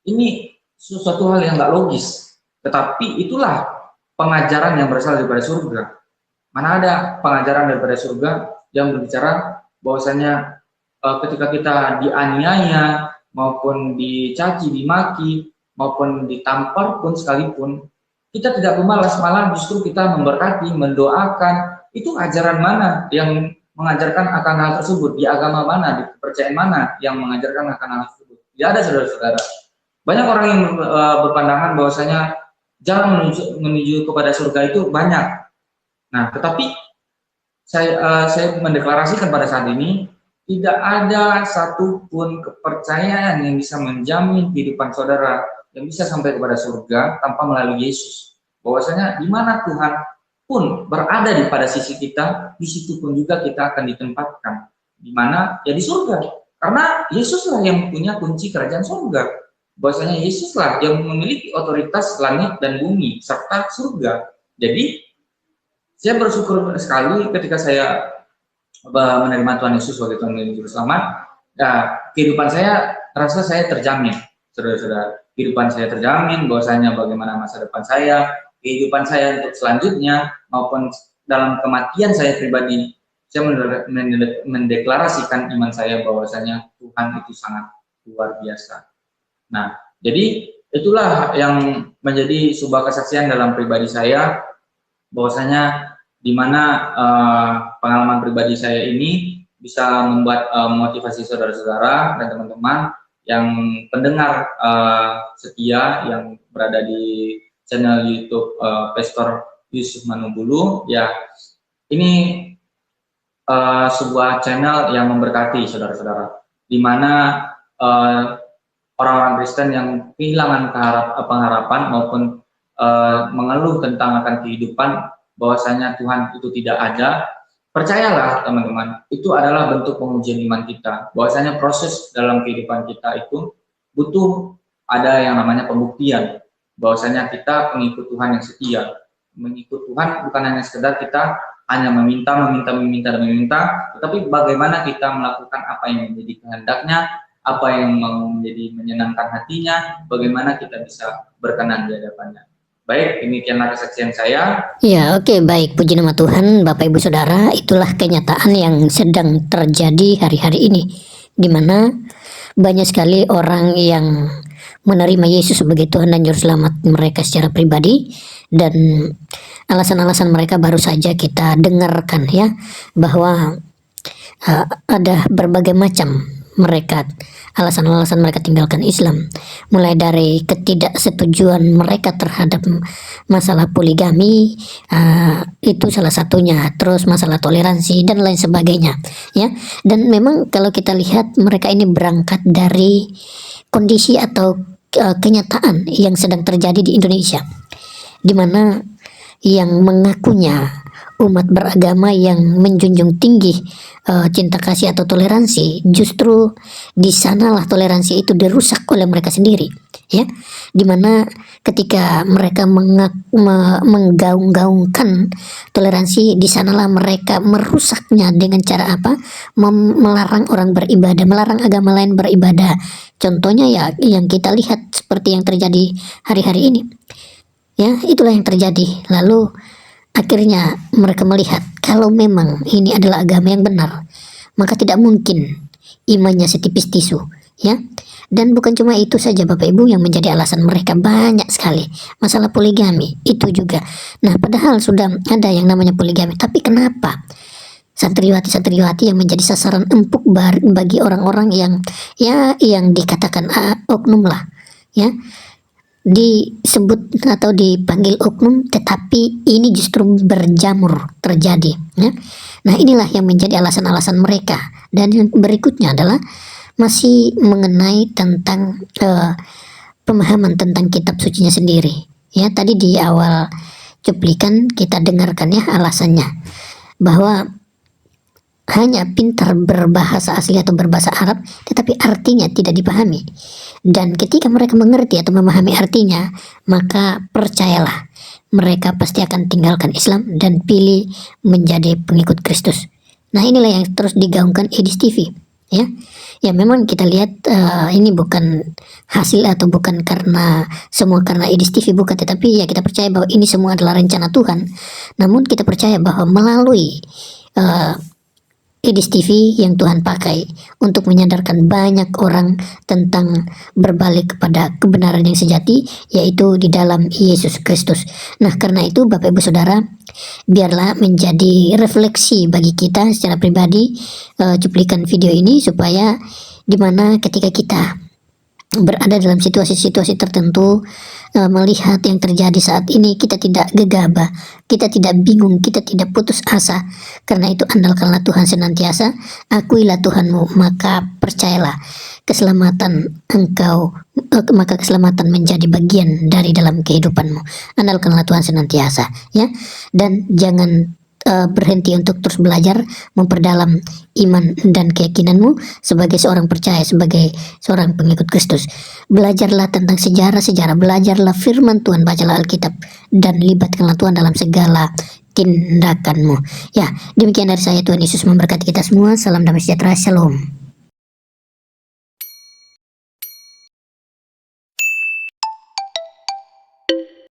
ini sesuatu hal yang nggak logis. Tetapi itulah pengajaran yang berasal daripada surga. Mana ada pengajaran daripada surga yang berbicara bahwasanya ketika kita dianiaya maupun dicaci, dimaki, maupun ditampar pun sekalipun, kita tidak pemalas, malah justru kita memberkati, mendoakan. Itu ajaran mana yang mengajarkan akan hal tersebut? Di agama mana, di kepercayaan mana yang mengajarkan akan hal tersebut? Tidak ada, saudara-saudara. Banyak orang yang berpandangan bahwasanya jalan menuju kepada surga itu banyak. Nah, tetapi saya mendeklarasikan pada saat ini, tidak ada satupun kepercayaan yang bisa menjamin kehidupan saudara yang bisa sampai kepada surga tanpa melalui Yesus. Bahwasanya di mana Tuhan pun berada di pada sisi kita, di situ pun juga kita akan ditempatkan. Di mana? Ya di surga. Karena Yesuslah yang punya kunci kerajaan surga. Bahwasanya Yesuslah yang memiliki otoritas langit dan bumi serta surga. Jadi saya bersyukur sekali ketika saya menerima Tuhan Yesus sebagai Tuhan dan Juru Selamat. Nah, kehidupan saya rasa saya terjamin, saudara-saudara. Kehidupan saya terjamin, bahwasanya bagaimana masa depan saya, kehidupan saya untuk selanjutnya, maupun dalam kematian saya pribadi, saya mendeklarasikan iman saya bahwasanya Tuhan itu sangat luar biasa. Nah, jadi itulah yang menjadi sebuah kesaksian dalam pribadi saya, bahwasanya di mana pengalaman pribadi saya ini bisa membuat motivasi saudara-saudara dan teman-teman yang pendengar setia yang berada di channel YouTube Pastor Yusuf Manubulu. Ya, ini sebuah channel yang memberkati saudara-saudara, di mana orang-orang Kristen yang kehilangan pengharapan maupun mengeluh tentang akan kehidupan, bahwasanya Tuhan itu tidak ada. Percayalah teman-teman, itu adalah bentuk pengujian iman kita, bahwasanya proses dalam kehidupan kita itu butuh ada yang namanya pembuktian, bahwasanya kita pengikut Tuhan yang setia. Mengikut Tuhan bukan hanya sekedar kita hanya meminta, tetapi bagaimana kita melakukan apa yang menjadi kehendaknya, apa yang menjadi menyenangkan hatinya, bagaimana kita bisa berkenan di hadapannya. Baik, demikianlah kesaksian saya. Ya, oke, baik. Puji nama Tuhan, Bapak Ibu Saudara. Itulah kenyataan yang sedang terjadi hari-hari ini, di mana banyak sekali orang yang menerima Yesus sebagai Tuhan dan Juru Selamat mereka secara pribadi, dan alasan-alasan mereka baru saja kita dengarkan ya, bahwa ada berbagai macam alasan-alasan mereka tinggalkan Islam, mulai dari ketidaksetujuan mereka terhadap masalah poligami, itu salah satunya, terus masalah toleransi dan lain sebagainya ya. Dan memang kalau kita lihat mereka ini berangkat dari kondisi atau kenyataan yang sedang terjadi di Indonesia, di mana yang mengakunya umat beragama yang menjunjung tinggi cinta kasih atau toleransi, justru di sanalah toleransi itu dirusak oleh mereka sendiri ya, dimana ketika mereka menggaung-gaungkan toleransi, di sanalah mereka merusaknya dengan cara apa? Melarang orang beribadah, melarang agama lain beribadah. Contohnya ya yang kita lihat seperti yang terjadi hari-hari ini ya, itulah yang terjadi. Lalu akhirnya mereka melihat kalau memang ini adalah agama yang benar, maka tidak mungkin imannya setipis tisu ya. Dan bukan cuma itu saja Bapak Ibu yang menjadi alasan mereka, banyak sekali. Masalah poligami itu juga. Nah, padahal sudah ada yang namanya poligami, tapi kenapa santriwati-santriwati yang menjadi sasaran empuk bagi orang-orang yang dikatakan oknum lah ya, disebut atau dipanggil oknum, tetapi ini justru berjamur terjadi ya. Nah, inilah yang menjadi alasan-alasan mereka. Dan yang berikutnya adalah masih mengenai tentang pemahaman tentang kitab sucinya sendiri ya. Tadi di awal cuplikan kita dengarkan ya alasannya, bahwa hanya pintar berbahasa asli atau berbahasa Arab, tetapi artinya tidak dipahami. Dan ketika mereka mengerti atau memahami artinya, maka percayalah, mereka pasti akan tinggalkan Islam dan pilih menjadi pengikut Kristus. Nah, inilah yang terus digaungkan Edis TV ya. Ya memang kita lihat ini bukan hasil atau bukan karena semua karena Edis TV, bukan, tetapi ya kita percaya bahwa ini semua adalah rencana Tuhan. Namun kita percaya bahwa melalui Edis TV yang Tuhan pakai untuk menyadarkan banyak orang tentang berbalik kepada kebenaran yang sejati, yaitu di dalam Yesus Kristus. Nah, karena itu Bapak Ibu Saudara, biarlah menjadi refleksi bagi kita secara pribadi cuplikan video ini, supaya dimana ketika kita berada dalam situasi-situasi tertentu, melihat yang terjadi saat ini, kita tidak gegabah, kita tidak bingung, kita tidak putus asa. Karena itu andalkanlah Tuhan senantiasa, akuilah Tuhanmu, maka percayalah keselamatan maka keselamatan menjadi bagian dari dalam kehidupanmu. Andalkanlah Tuhan senantiasa ya, dan jangan berhenti untuk terus belajar, memperdalam iman dan keyakinanmu sebagai seorang percaya, sebagai seorang pengikut Kristus. Belajarlah tentang sejarah-sejarah, belajarlah firman Tuhan, bacalah Alkitab, dan libatkanlah Tuhan dalam segala tindakanmu. Ya, demikian dari saya. Tuhan Yesus memberkati kita semua. Salam damai sejahtera. Shalom.